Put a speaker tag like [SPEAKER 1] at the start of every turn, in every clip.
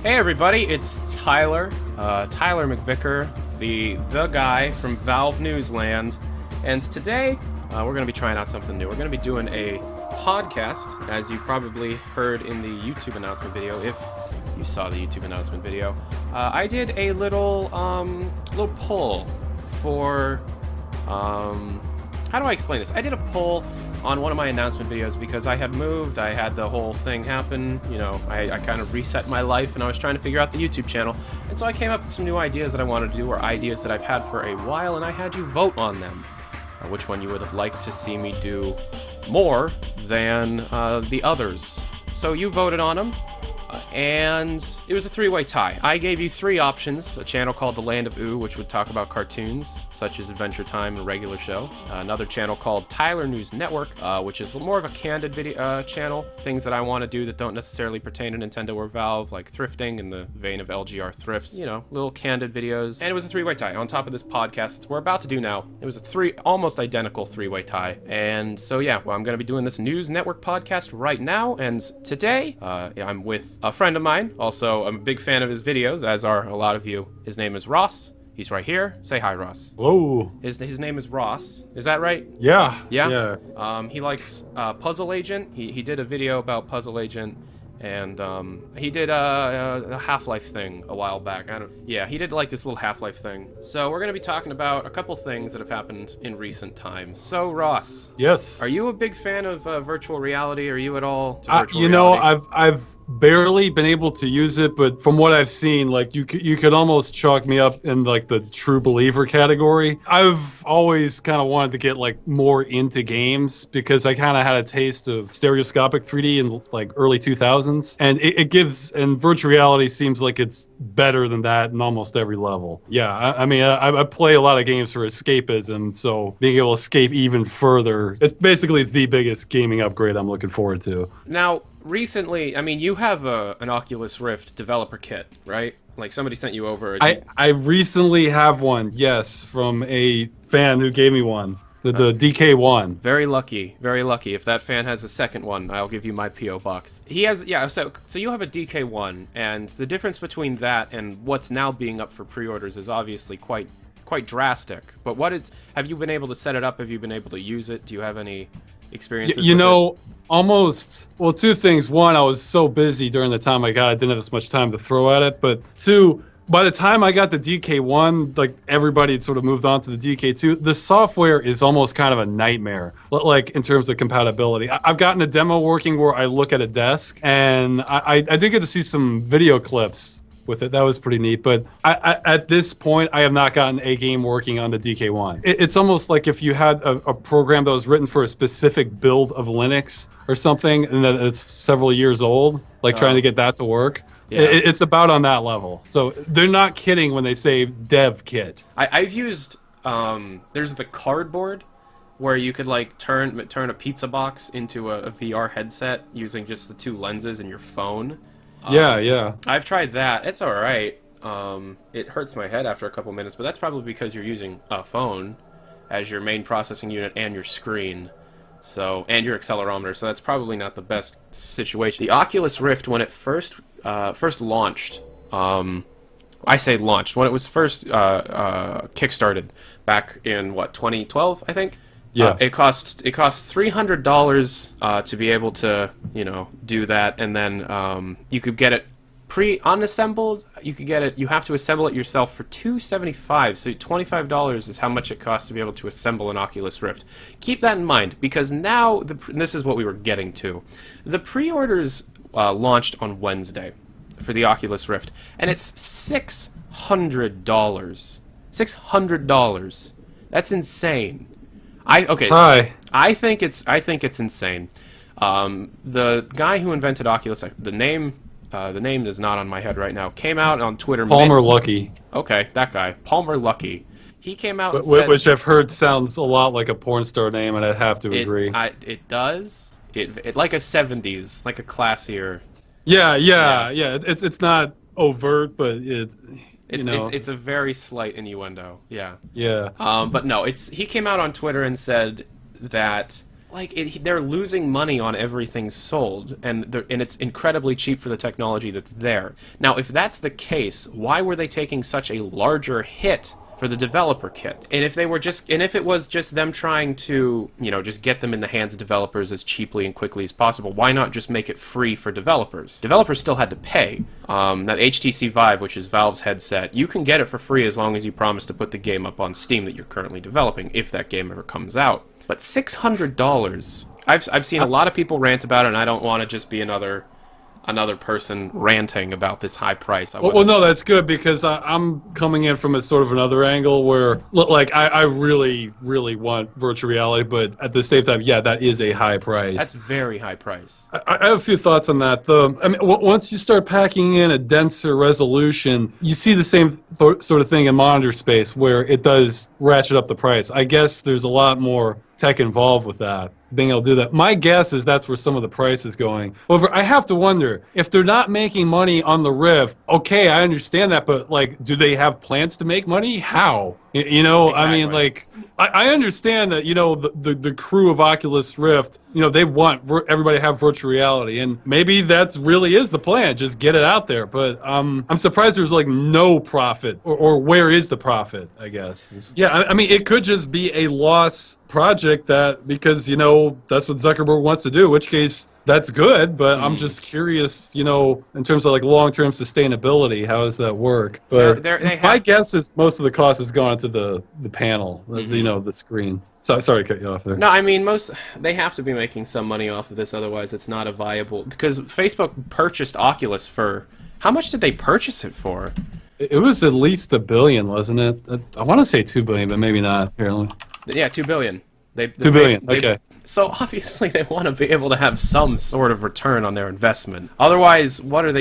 [SPEAKER 1] Hey everybody, it's Tyler McVicker, the guy from Valve Newsland, and today we're going to be trying out something new. We're going to be doing a podcast, as you probably heard in the YouTube announcement video, if you saw the YouTube announcement video. I did a little poll for, how do I explain this? I did a poll on one of my announcement videos because I had moved, I had the whole thing happen, you know, I kind of reset my life and I was trying to figure out the YouTube channel, and so I came up with some new ideas that I wanted to do, or ideas that I've had for a while, and I had you vote on them. Which one you would have liked to see me do more than the others. So you voted on them, and it was a three-way tie. I gave you three options: a channel called The Land of Ooh, which would talk about cartoons, such as Adventure Time and Regular Show. Another channel called Tyler News Network, which is more of a candid video channel. Things that I want to do that don't necessarily pertain to Nintendo or Valve, like thrifting in the vein of LGR Thrifts. You know, little candid videos. And it was a three-way tie. On top of this podcast that we're about to do now, it was a almost identical three-way tie. And so yeah, well, I'm going to be doing this News Network podcast right now, and today I'm with a friend of mine. Also, I'm a big fan of his videos, as are a lot of you. His name is Ross. He's right here. Say hi, Ross.
[SPEAKER 2] Whoa.
[SPEAKER 1] His name is Ross. Is that right?
[SPEAKER 2] Yeah.
[SPEAKER 1] Yeah? He likes Puzzle Agent. He did a video about Puzzle Agent, and he did a Half-Life thing a while back. He did like this little Half-Life thing. So we're going to be talking about a couple things that have happened in recent times. So, Ross.
[SPEAKER 2] Yes.
[SPEAKER 1] Are you a big fan of virtual reality? Are you at all to virtual
[SPEAKER 2] you
[SPEAKER 1] reality?
[SPEAKER 2] know, I've barely been able to use it, but from what I've seen, like you could almost chalk me up in like the true believer category. I've always kind of wanted to get like more into games because I kind of had a taste of stereoscopic 3D in like early 2000s, and and virtual reality seems like it's better than that in almost every level. Yeah, I play a lot of games for escapism, so being able to escape even further, it's basically the biggest gaming upgrade I'm looking forward to.
[SPEAKER 1] Now, recently, I mean, you have an Oculus Rift developer kit, right? Like somebody sent you over.
[SPEAKER 2] I recently have one, yes, from a fan who gave me one. The DK1.
[SPEAKER 1] Very lucky, very lucky. If that fan has a second one, I'll give you my P.O. box. He has, yeah, so you have a DK1, and the difference between that and what's now being up for pre-orders is obviously quite drastic. But have you been able to set it up? Have you been able to use it? Do you have any experiences
[SPEAKER 2] You
[SPEAKER 1] with
[SPEAKER 2] know,
[SPEAKER 1] it?
[SPEAKER 2] almost, well, two things. One, I was so busy during the time I got it, I didn't have as much time to throw at it. But two, by the time I got the DK1, like everybody had sort of moved on to the DK2. The software is almost kind of a nightmare, like in terms of compatibility. I've gotten a demo working where I look at a desk, and I did get to see some video clips with it. That was pretty neat. But at this point, I have not gotten a game working on the DK1. It's almost like if you had a program that was written for a specific build of Linux or something, and that it's several years old, like trying to get that to work. Yeah. It's about on that level. So they're not kidding when they say dev kit.
[SPEAKER 1] I've used, there's the cardboard, where you could like turn a pizza box into a VR headset using just the two lenses in your phone.
[SPEAKER 2] Yeah.
[SPEAKER 1] I've tried that. It's all right. It hurts my head after a couple minutes, but that's probably because you're using a phone as your main processing unit and your screen, and your accelerometer. So that's probably not the best situation. The Oculus Rift, when it first launched, I say launched, when it was first kickstarted back in 2012, I think.
[SPEAKER 2] Yeah.
[SPEAKER 1] It cost $300 to be able to, do that, and then you could get it unassembled. You have to assemble it yourself for $275. So $25 is how much it costs to be able to assemble an Oculus Rift. Keep that in mind, because now this is what we were getting to. The pre-orders launched on Wednesday for the Oculus Rift, and it's $600. $600. That's insane. I think it's insane. The guy who invented Oculus, the name is not on my head right now, came out on Twitter.
[SPEAKER 2] Palmer Luckey.
[SPEAKER 1] Okay, that guy, Palmer Luckey. He came out and said,
[SPEAKER 2] which I've heard sounds a lot like a porn star name, and I'd have to agree.
[SPEAKER 1] It does. It like a 70s, like a classier.
[SPEAKER 2] Yeah. It's not overt, but
[SPEAKER 1] it's a very slight innuendo. Yeah.
[SPEAKER 2] Yeah.
[SPEAKER 1] But no, he came out on Twitter and said that like they're losing money on everything sold, and it's incredibly cheap for the technology that's there. Now, if that's the case, why were they taking such a larger hit for the developer kit? And if it was just them trying to, just get them in the hands of developers as cheaply and quickly as possible, why not just make it free for developers? Developers still had to pay. That HTC Vive, which is Valve's headset, you can get it for free as long as you promise to put the game up on Steam that you're currently developing, if that game ever comes out. But $600, I've seen a lot of people rant about it, and I don't want to just be another person ranting about this high price.
[SPEAKER 2] Well, no, that's good, because I'm coming in from a sort of another angle where, like, I really, really want virtual reality, but at the same time, yeah, that is a high price.
[SPEAKER 1] That's very high price.
[SPEAKER 2] I have a few thoughts on that. Once you start packing in a denser resolution, you see the same sort of thing in monitor space, where it does ratchet up the price. I guess there's a lot more tech involved with that, being able to do that. My guess is that's where some of the price is going. However, I have to wonder, if they're not making money on the Rift, okay, I understand that, but, like, do they have plans to make money? How? Exactly. I mean, like, I understand that, the crew of Oculus Rift, they want everybody to have virtual reality, and maybe that really is the plan, just get it out there. But I'm surprised there's, like, no profit, or where is the profit, I guess. Yeah, I mean, it could just be a loss project because, that's what Zuckerberg wants to do, in which case, that's good, but I'm just curious, in terms of, like, long-term sustainability, how does that work? But my guess is most of the cost has gone into the panel, the screen. So, sorry to cut you off there.
[SPEAKER 1] No, I mean, they have to be making some money off of this, otherwise it's not a viable... Because Facebook purchased Oculus for... How much did they purchase it for?
[SPEAKER 2] It was at least $1 billion, wasn't it? I want to say $2 billion, but maybe not, apparently.
[SPEAKER 1] Yeah, $2 billion.
[SPEAKER 2] $2 billion, okay.
[SPEAKER 1] So obviously they want to be able to have some sort of return on their investment. Otherwise, what were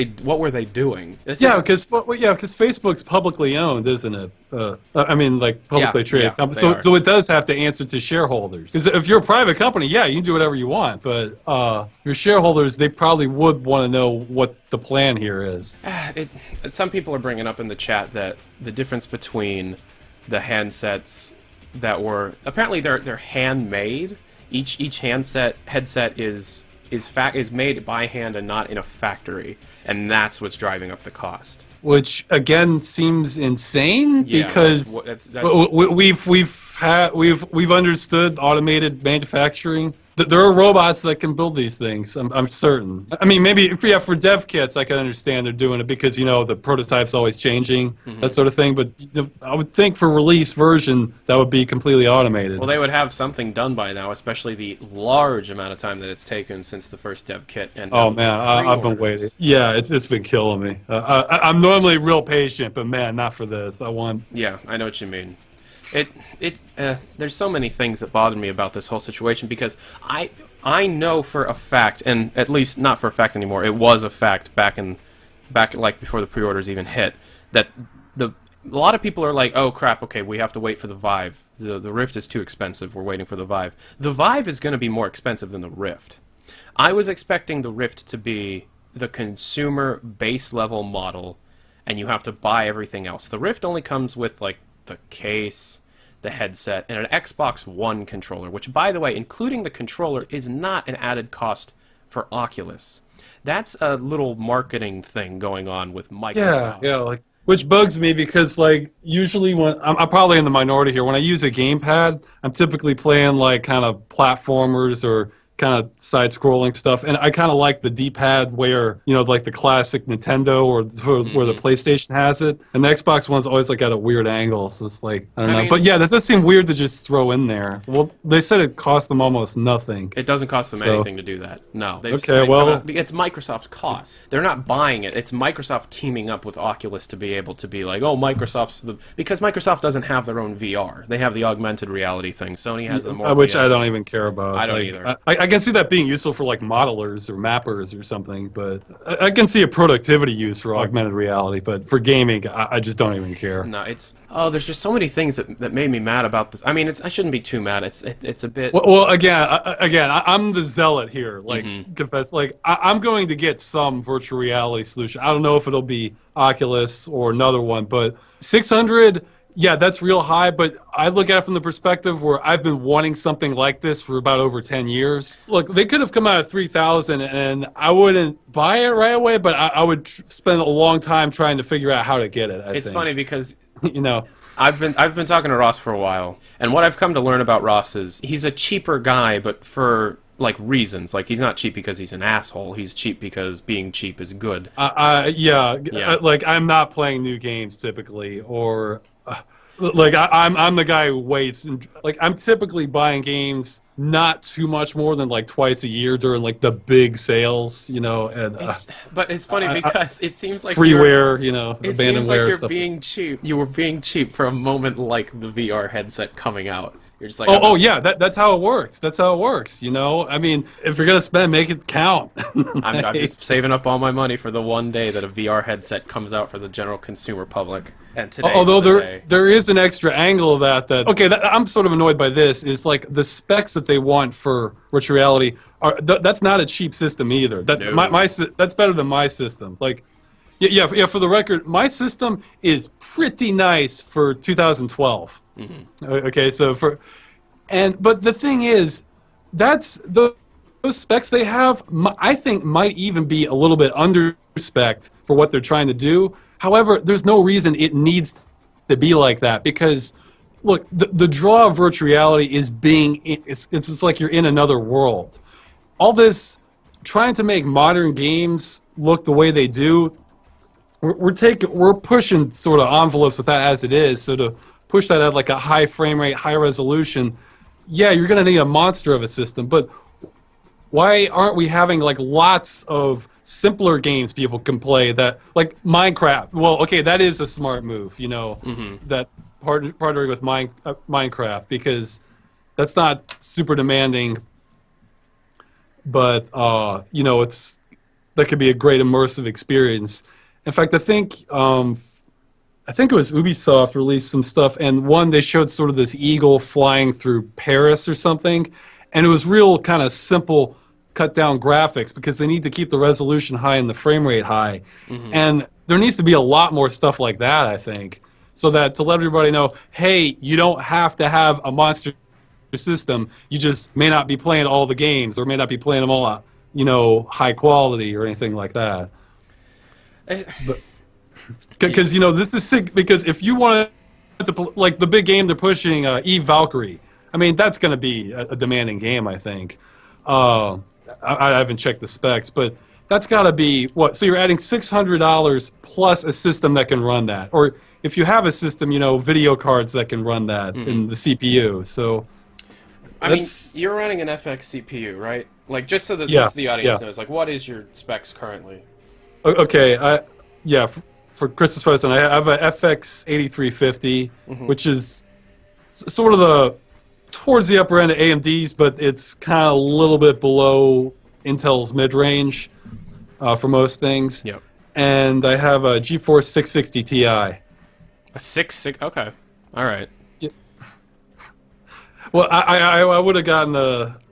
[SPEAKER 1] they doing? Because Facebook's publicly owned, isn't it? Publicly traded.
[SPEAKER 2] So it does have to answer to shareholders. Because if you're a private company, yeah, you can do whatever you want. But your shareholders, they probably would want to know what the plan here is.
[SPEAKER 1] Some people are bringing up in the chat that the difference between the handsets that were apparently they're handmade. Each headset is made by hand and not in a factory, and that's what's driving up the cost.
[SPEAKER 2] Which again seems insane, because we've understood automated manufacturing. There are robots that can build these things, I'm certain. I mean, maybe for dev kits, I can understand they're doing it because, the prototype's always changing, that sort of thing. But I would think for release version, that would be completely automated.
[SPEAKER 1] Well, they would have something done by now, especially the large amount of time that it's taken since the first dev kit. And
[SPEAKER 2] oh, man, I've been waiting. Yeah, it's been killing me. I'm normally real patient, but, man, not for this.
[SPEAKER 1] Yeah, I know what you mean. There's so many things that bother me about this whole situation, because I know for a fact, and at least not for a fact anymore, it was a fact back like before the pre-orders even hit, that a lot of people are like, oh crap, okay, we have to wait for the Vive. The Rift is too expensive, we're waiting for the Vive. The Vive is going to be more expensive than the Rift. I was expecting the Rift to be the consumer base level model, and you have to buy everything else. The Rift only comes with, like, the case, the headset, and an Xbox One controller, which, by the way, including the controller, is not an added cost for Oculus. That's a little marketing thing going on with Microsoft.
[SPEAKER 2] Yeah, which bugs me, because, like, usually when I'm probably in the minority here, when I use a gamepad, I'm typically playing, like, kind of platformers or kind of side-scrolling stuff, and I kind of like the D-pad where, like the classic Nintendo or where the PlayStation has it, and the Xbox One's always, like, at a weird angle, so it's like, I don't know. But yeah, that does seem weird to just throw in there. Well, they said it cost them almost nothing.
[SPEAKER 1] It doesn't cost them anything to do that. No. It's Microsoft's cost. They're not buying it. It's Microsoft teaming up with Oculus to be able to be like, oh, because Microsoft doesn't have their own VR. They have the augmented reality thing. Sony has the more
[SPEAKER 2] which I don't even care about.
[SPEAKER 1] I don't either.
[SPEAKER 2] I can see that being useful for, like, modelers or mappers or something, but I can see a productivity use for augmented reality, but for gaming, I just don't even care.
[SPEAKER 1] No, there's just so many things that made me mad about this. I mean, I shouldn't be too mad. It's a bit...
[SPEAKER 2] Well, again, I'm the zealot here, like, confess, like, I'm going to get some virtual reality solution. I don't know if it'll be Oculus or another one, but $600... Yeah, that's real high, but I look at it from the perspective where I've been wanting something like this for about over 10 years. Look, they could have come out at 3,000 and I wouldn't buy it right away, but I would spend a long time trying to figure out how to get it, I
[SPEAKER 1] It's
[SPEAKER 2] think.
[SPEAKER 1] funny because
[SPEAKER 2] You know,
[SPEAKER 1] I've been talking to Ross for a while, and what I've come to learn about Ross is he's a cheaper guy, but for like reasons. Like he's not cheap because he's an asshole. He's cheap because being cheap is good.
[SPEAKER 2] yeah,
[SPEAKER 1] Yeah.
[SPEAKER 2] like I'm not playing new games typically, or like I'm the guy who waits, and like I'm typically buying games not too much more than like twice a year during like the big sales, you know, and
[SPEAKER 1] But it's funny because it seems like
[SPEAKER 2] freeware, you know,
[SPEAKER 1] it seems like
[SPEAKER 2] abandonware
[SPEAKER 1] you're
[SPEAKER 2] stuff.
[SPEAKER 1] being cheap. You were being cheap for a moment, like the VR headset coming out. You're just like,
[SPEAKER 2] Oh yeah, that's how it works. That's how it works. You know, I mean, if you're gonna spend, make it count.
[SPEAKER 1] I'm just saving up all my money for the one day that a VR headset comes out for the general consumer public. And today's
[SPEAKER 2] Although
[SPEAKER 1] the
[SPEAKER 2] there
[SPEAKER 1] day.
[SPEAKER 2] there is an extra angle of that okay, I'm sort of annoyed by this is like the specs that they want for virtual reality are that's not a cheap system either. That
[SPEAKER 1] No.
[SPEAKER 2] that's better than my system. Like yeah, for the record, my system is pretty nice for 2012. Okay, so but the thing is, that's those specs they have. I think might even be a little bit under spec for what they're trying to do. However, there's no reason it needs to be like that because, look, the draw of virtual reality is it's just like you're in another world. All this trying to make modern games look the way they do. We're pushing sort of envelopes with that as it is. So to push that at like a high frame rate, high resolution, yeah, you're gonna need a monster of a system. But why aren't we having like lots of simpler games people can play that like Minecraft? Well, okay, that is a smart move, you know, that partnering with Minecraft because that's not super demanding, but you know, that could be a great immersive experience. In fact, I think it was Ubisoft released some stuff, and one they showed sort of this eagle flying through Paris or something, and it was real kind of simple, cut down graphics because they need to keep the resolution high and the frame rate high, and there needs to be a lot more stuff like that, I think, so that to let everybody know, hey, you don't have to have a monster system, you just may not be playing all the games or may not be playing them all, you know, high quality or anything like that. But because you know this is sick. Because if you want to like the big game they're pushing, Eve Valkyrie. I mean that's going to be a demanding game. I think. I haven't checked the specs, but that's got to be what. So you're adding $600 plus a system that can run that, or if you have a system, you know, video cards that can run that in the CPU. So.
[SPEAKER 1] I mean, you're running an FX CPU, right? Like just so that just the audience knows, like what is your specs currently?
[SPEAKER 2] Okay, for Christmas present, I have a FX 8350, which is sort of towards the upper end of AMD's, but it's kind of a little bit below Intel's mid-range for most things.
[SPEAKER 1] Yep.
[SPEAKER 2] And I have a GeForce 660 Ti.
[SPEAKER 1] A 660. Okay. All right.
[SPEAKER 2] Yeah. Well, I would have gotten the.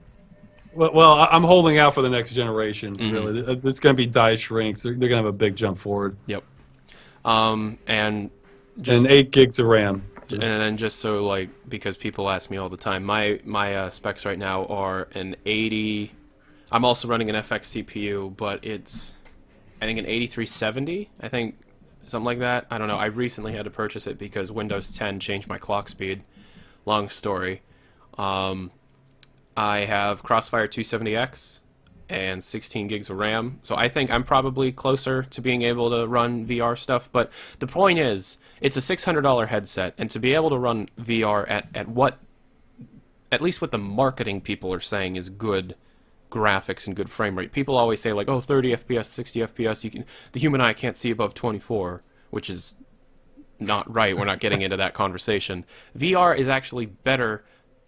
[SPEAKER 2] Well, I'm holding out for the next generation. Really, it's going to be die shrinks. They're going to have a big jump forward.
[SPEAKER 1] Yep. And just
[SPEAKER 2] 8 gigs of RAM. So.
[SPEAKER 1] And then just so like because people ask me all the time, my specs right now are an 80. I'm also running an FX CPU, but it's I think an 8370. I think something like that. I don't know. I recently had to purchase it because Windows 10 changed my clock speed. Long story. I have Crossfire 270X and 16 gigs of RAM, so I think I'm probably closer to being able to run VR stuff, but the point is, it's a $600 headset, and to be able to run VR at least what the marketing people are saying is good graphics and good frame rate. People always say, like, oh, 30 FPS, 60 FPS, the human eye can't see above 24, which is not right. We're not getting into that conversation. VR is actually better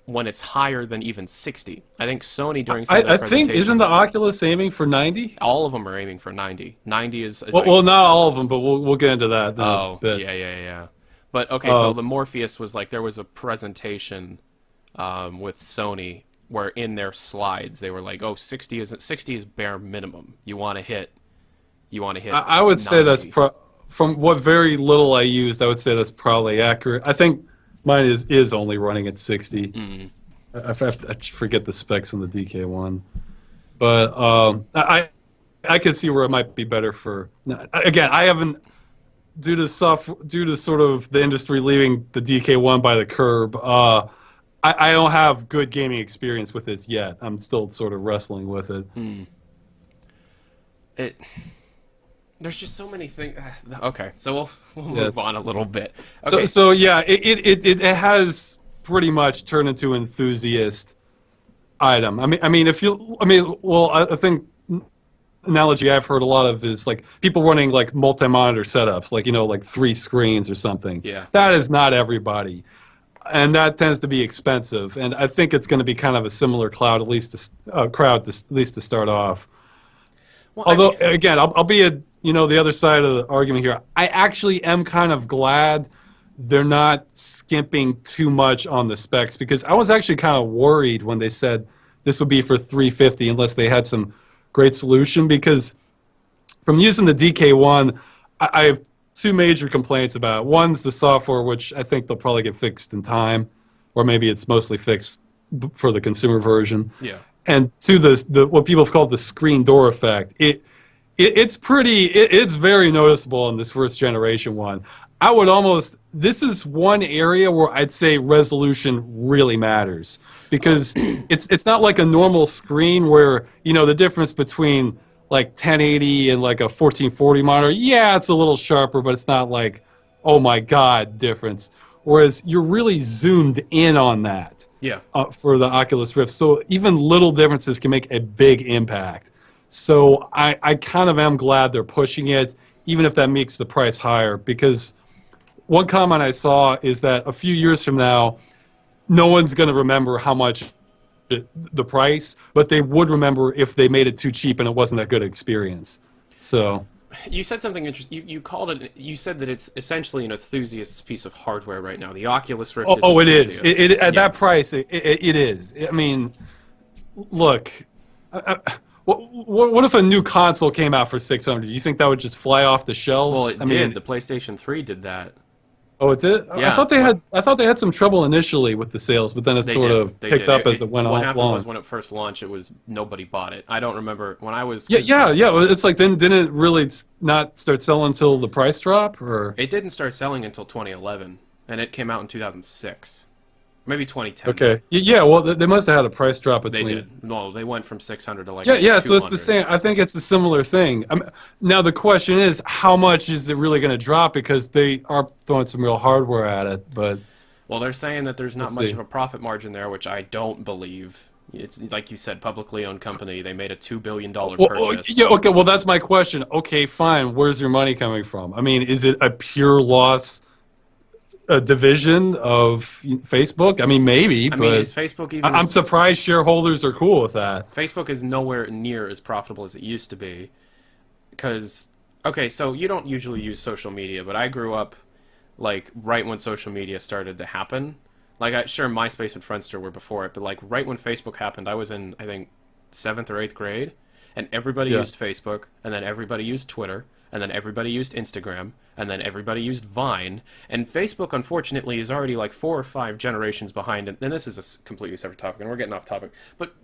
[SPEAKER 1] when it's higher than even 60. I think Sony during some of their
[SPEAKER 2] I think isn't the Oculus aiming for 90?
[SPEAKER 1] All of them are aiming for 90. 90 is
[SPEAKER 2] well, not all of them, but we'll get into that.
[SPEAKER 1] Yeah. But okay, so the Morpheus was like there was a presentation with Sony where in their slides they were like, oh, 60 is bare minimum. You want to hit.
[SPEAKER 2] I would say that's from what very little I used, I would say that's probably accurate. I think mine is only running at 60. I forget the specs on the DK1, but I could see where it might be better for. Again, I haven't due to sort of the industry leaving the DK1 by the curb. I don't have good gaming experience with this yet. I'm still sort of wrestling with it.
[SPEAKER 1] There's just so many things. Okay, so we'll move on a little bit. Okay.
[SPEAKER 2] So yeah, it has pretty much turned into an enthusiast item. I think analogy I've heard a lot of is like people running like multi-monitor setups, like like 3 screens or something.
[SPEAKER 1] Yeah.
[SPEAKER 2] That is not everybody, and that tends to be expensive. And I think it's going to be kind of a similar crowd, at least to start off. Well, although again, I'll be the other side of the argument here. I actually am kind of glad they're not skimping too much on the specs, because I was actually kind of worried when they said this would be for $350 unless they had some great solution, because from using the DK1, I have 2 major complaints about it. One's the software, which I think they'll probably get fixed in time, or maybe it's mostly fixed for the consumer version.
[SPEAKER 1] Yeah.
[SPEAKER 2] And 2, the what people have called the screen door effect. It's very noticeable in this first generation one. This is one area where I'd say resolution really matters, because it's not like a normal screen where, the difference between like 1080 and like a 1440 monitor, yeah, it's a little sharper, but it's not like, oh my God, difference. Whereas you're really zoomed in on that for the Oculus Rift. So even little differences can make a big impact. So I kind of am glad they're pushing it, even if that makes the price higher, because one comment I saw is that a few years from now, no one's going to remember how much the price, but they would remember if they made it too cheap and it wasn't that good experience. So
[SPEAKER 1] you said something interesting. You said that it's essentially an enthusiast's piece of hardware right now. The Oculus Rift.
[SPEAKER 2] It is. At that price, it is. I mean, look. What if a new console came out for $600? Do you think that would just fly off the shelves?
[SPEAKER 1] Well, it did. The PlayStation 3 did that.
[SPEAKER 2] Oh, it did?
[SPEAKER 1] Yeah.
[SPEAKER 2] I thought they had some trouble initially with the sales, but then it sort of picked up as it went on.
[SPEAKER 1] What happened was when it first launched, nobody bought it. I don't remember when I was.
[SPEAKER 2] Yeah. It's like didn't it really not start selling until the price drop, or
[SPEAKER 1] it didn't start selling until 2011, and it came out in 2006. Maybe 2010.
[SPEAKER 2] Okay. Yeah, well, they must have had a price drop between.
[SPEAKER 1] They did. No, they went from 600 to like.
[SPEAKER 2] Yeah. So it's the same. I think it's a similar thing. Now the question is, how much is it really going to drop? Because they are throwing some real hardware at it, but.
[SPEAKER 1] Well, they're saying that there's not much of a profit margin there, which I don't believe. It's like you said, publicly owned company. They made a $2 billion purchase.
[SPEAKER 2] Yeah. Okay. Well, that's my question. Okay, fine. Where's your money coming from? I mean, is it a pure loss? A division of Facebook? I mean, maybe, but
[SPEAKER 1] is Facebook even?
[SPEAKER 2] I'm surprised shareholders are cool with that.
[SPEAKER 1] Facebook is nowhere near as profitable as it used to be. Because, okay, so you don't usually use social media, but I grew up, like, right when social media started to happen. Like, sure, MySpace and Friendster were before it, but, like, right when Facebook happened, I was in, I think, 7th or 8th grade, and everybody used Facebook, and then everybody used Twitter, and then everybody used Instagram, and then everybody used Vine, and Facebook, unfortunately, is already like 4 or 5 generations behind, and this is a completely separate topic, and we're getting off topic, but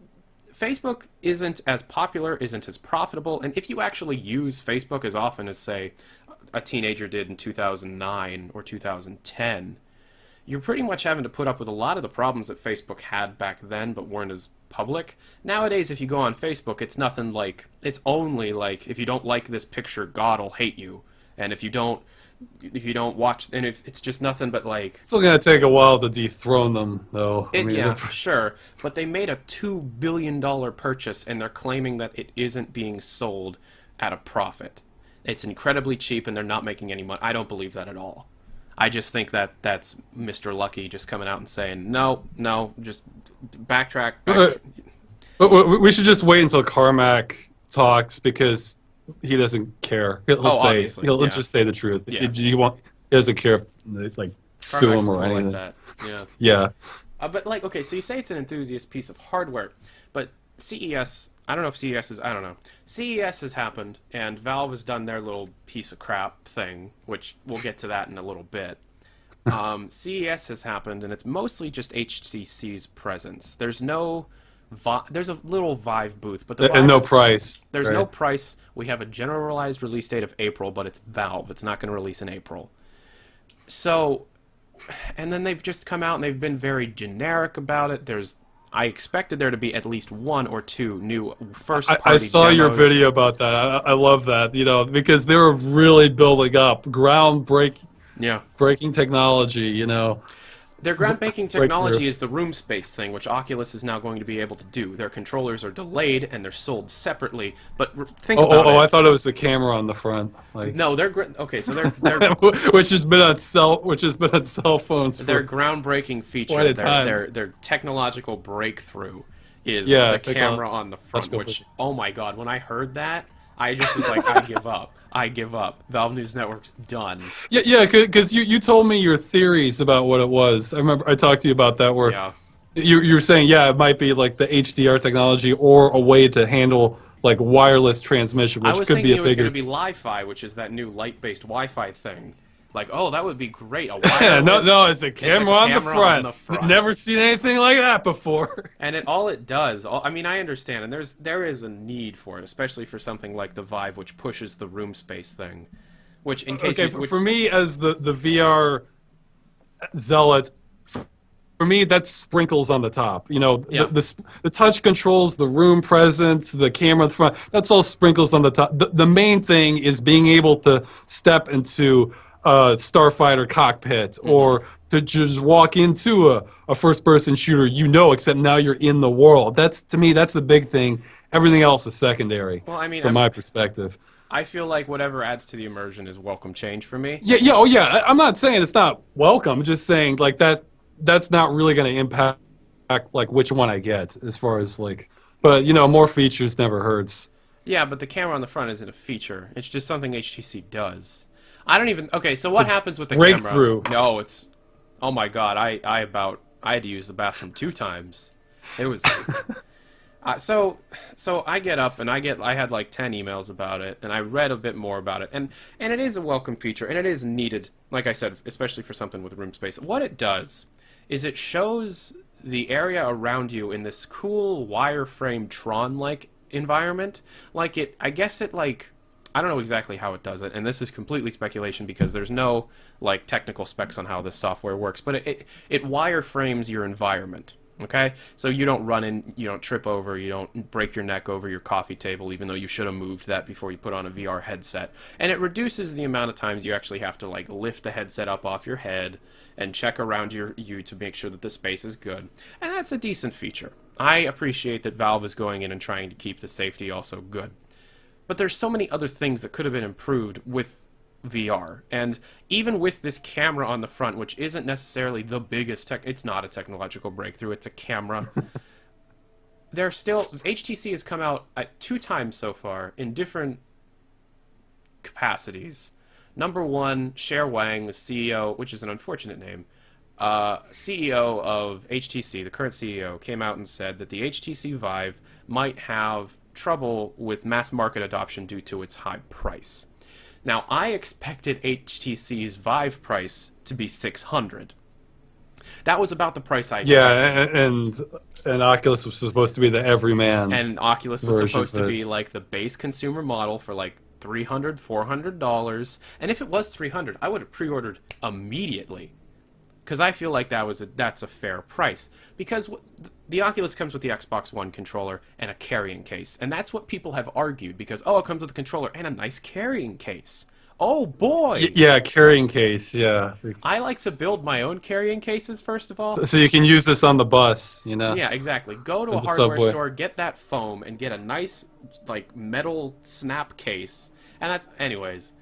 [SPEAKER 1] Facebook isn't as popular, isn't as profitable, and if you actually use Facebook as often as, say, a teenager did in 2009 or 2010, you're pretty much having to put up with a lot of the problems that Facebook had back then, but weren't as public. Nowadays, if you go on Facebook, it's nothing like, it's only like, if you don't like this picture, God will hate you. And if you don't watch, and if it's just nothing but like...
[SPEAKER 2] It's still going to take a while to dethrone them, though.
[SPEAKER 1] Sure. But they made a $2 billion purchase, and they're claiming that it isn't being sold at a profit. It's incredibly cheap, and they're not making any money. I don't believe that at all. I just think that that's Mr. Lucky just coming out and saying, no, just backtrack.
[SPEAKER 2] But we should just wait until Carmack talks, because he doesn't care. He'll just say the truth.
[SPEAKER 1] Yeah.
[SPEAKER 2] He doesn't care if they, like, sue him or anything.
[SPEAKER 1] Like that.
[SPEAKER 2] Yeah.
[SPEAKER 1] But, like, okay, so you say it's an enthusiast piece of hardware, but CES. I don't know if CES is. I don't know. CES has happened, and Valve has done their little piece of crap thing, which we'll get to that in a little bit. CES has happened, and it's mostly just HTC's presence. There's no. There's a little Vive booth, but the Vive
[SPEAKER 2] And no
[SPEAKER 1] is,
[SPEAKER 2] price.
[SPEAKER 1] there's
[SPEAKER 2] right?
[SPEAKER 1] no price. We have a generalized release date of April, but it's Valve. It's not going to release in April. So, and then they've just come out and they've been very generic about it. I expected there to be at least one or two new first-party
[SPEAKER 2] I saw your
[SPEAKER 1] demos.
[SPEAKER 2] video about that. I love that, because they were really building up
[SPEAKER 1] Yeah.
[SPEAKER 2] breaking technology,
[SPEAKER 1] Their groundbreaking
[SPEAKER 2] breakthrough.
[SPEAKER 1] technology is the room space thing, which Oculus is now going to be able to do. Their controllers are delayed and they're sold separately. But think about it.
[SPEAKER 2] I thought it was the camera on the front. Like,
[SPEAKER 1] No, okay. So they're
[SPEAKER 2] which has been on cell phones for
[SPEAKER 1] their groundbreaking feature,
[SPEAKER 2] quite a time.
[SPEAKER 1] their technological breakthrough is
[SPEAKER 2] Yeah,
[SPEAKER 1] the camera on the front.
[SPEAKER 2] technological
[SPEAKER 1] Which, oh my god, when I heard that, I just was like, I give up. I give up. Valve News Network's done.
[SPEAKER 2] Yeah, because you told me your theories about what it was. I remember I talked to you about that where
[SPEAKER 1] Yeah.
[SPEAKER 2] you're saying, yeah, it might be like the HDR technology or a way to handle like wireless transmission,
[SPEAKER 1] I
[SPEAKER 2] which
[SPEAKER 1] was
[SPEAKER 2] could
[SPEAKER 1] thinking
[SPEAKER 2] be
[SPEAKER 1] it
[SPEAKER 2] a
[SPEAKER 1] was going
[SPEAKER 2] bigger.
[SPEAKER 1] to be Li-Fi, which is that new light-based Wi-Fi thing. Like, oh, that would be great. A
[SPEAKER 2] Yeah,
[SPEAKER 1] wireless.
[SPEAKER 2] no, it's a camera on the
[SPEAKER 1] camera on
[SPEAKER 2] front.
[SPEAKER 1] the front.
[SPEAKER 2] Never seen anything like that before.
[SPEAKER 1] And all it does, I mean, I understand, and there is a need for it, especially for something like the Vive, which pushes the room space thing. Which, in case
[SPEAKER 2] For me, as the VR zealot, for me that's sprinkles on the top.
[SPEAKER 1] Yeah.
[SPEAKER 2] The touch controls, the room presence, the camera in the front. That's all sprinkles on the top. The main thing is being able to step into a starfighter cockpit or to just walk into a first-person shooter, except now you're in the world. To me, that's the big thing. Everything else is secondary.
[SPEAKER 1] Well, I mean,
[SPEAKER 2] from my perspective.
[SPEAKER 1] I feel like whatever adds to the immersion is welcome change for me.
[SPEAKER 2] Yeah. I'm not saying it's not welcome. I'm just saying like that. That's not really going to impact like which one I get as far as like. But more features never hurts.
[SPEAKER 1] Yeah, but the camera on the front isn't a feature. It's just something HTC does. I don't even. Okay, so what happens with the
[SPEAKER 2] breakthrough.
[SPEAKER 1] camera? No, it's. Oh my god, I had to use the bathroom 2 times. It was. So I get up and I had like 10 emails about it, and I read a bit more about it, and it is a welcome feature, and it is needed, like I said, especially for something with room space. What it does is it shows the area around you in this cool wireframe Tron-like environment. I guess it like, I don't know exactly how it does it, and this is completely speculation because there's no like technical specs on how this software works, but it wireframes your environment. Okay, so you don't run in, you don't trip over, you don't break your neck over your coffee table, even though you should have moved that before you put on a VR headset. And it reduces the amount of times you actually have to like lift the headset up off your head and check around you to make sure that the space is good. And that's a decent feature. I appreciate that Valve is going in and trying to keep the safety also good. But there's so many other things that could have been improved with VR, and even with this camera on the front, which isn't necessarily the biggest it's not a technological breakthrough, it's a camera. HTC has come out at 2 times so far in different capacities. Number one, Cher Wang, the CEO, which is an unfortunate name, CEO of HTC, the current CEO, came out and said that the HTC Vive might have trouble with mass market adoption due to its high price. Now, I expected HTC's Vive price to be $600. That was about the price I expected.
[SPEAKER 2] Yeah, and Oculus was supposed to be the everyman.
[SPEAKER 1] And Oculus was
[SPEAKER 2] version,
[SPEAKER 1] supposed to
[SPEAKER 2] but-
[SPEAKER 1] be like the base consumer model for like $300, $400. And if it was $300, I would have pre-ordered immediately. Because I feel like that's a fair price. Because the Oculus comes with the Xbox One controller and a carrying case. And that's what people have argued. Because, it comes with a controller and a nice carrying case. Oh, boy!
[SPEAKER 2] Yeah, carrying case, yeah.
[SPEAKER 1] I like to build my own carrying cases, first of all.
[SPEAKER 2] So you can use this on the bus,
[SPEAKER 1] Yeah, exactly. Go to a
[SPEAKER 2] At the
[SPEAKER 1] hardware
[SPEAKER 2] subway.
[SPEAKER 1] store, get that foam, and get a nice, like, metal snap case. And that's... Anyways.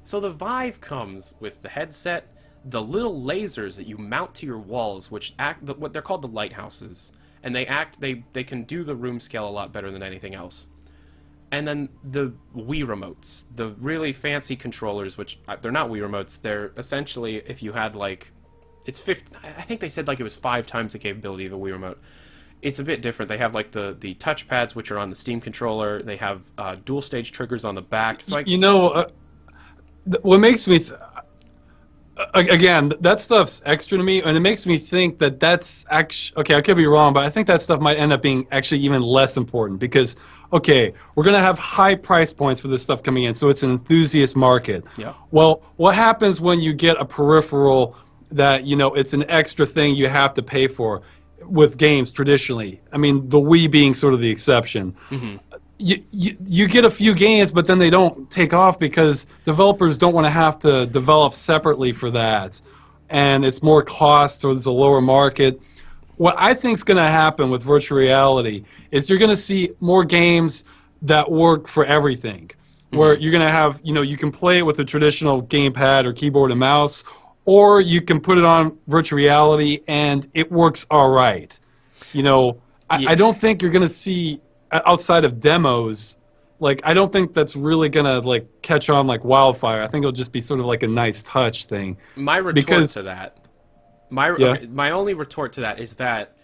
[SPEAKER 1] So the Vive comes with the headset, the little lasers that you mount to your walls, which act... what they're called the lighthouses. And they can do the room scale a lot better than anything else. And then the Wii remotes, the really fancy controllers, which they're not Wii remotes. They're essentially, if you had like, it's 50. I think they said like it was 5 times the capability of a Wii remote. it's a bit different. They have like the touchpads, which are on the Steam controller. They have dual stage triggers on the back. So
[SPEAKER 2] what makes me again, that stuff's extra to me, and it makes me think that that's actually okay. I could be wrong, but I think that stuff might end up being actually even less important because okay, we're gonna have high price points for this stuff coming in, so it's an enthusiast market.
[SPEAKER 1] Yeah.
[SPEAKER 2] Well, what happens when you get a peripheral that it's an extra thing you have to pay for with games traditionally? I mean, the Wii being sort of the exception.
[SPEAKER 1] Mm-hmm.
[SPEAKER 2] You get a few games, but then they don't take off because developers don't want to have to develop separately for that. And it's more cost, so there's a lower market. What I think is going to happen with virtual reality is you're going to see more games that work for everything. Where you're going to have, you can play it with a traditional gamepad or keyboard and mouse, or you can put it on virtual reality and it works all right. I don't think you're going to see, outside of demos, I don't think that's really gonna catch on like wildfire. I think it'll just be sort of like a nice touch thing.
[SPEAKER 1] My retort to that, my only retort to that is that,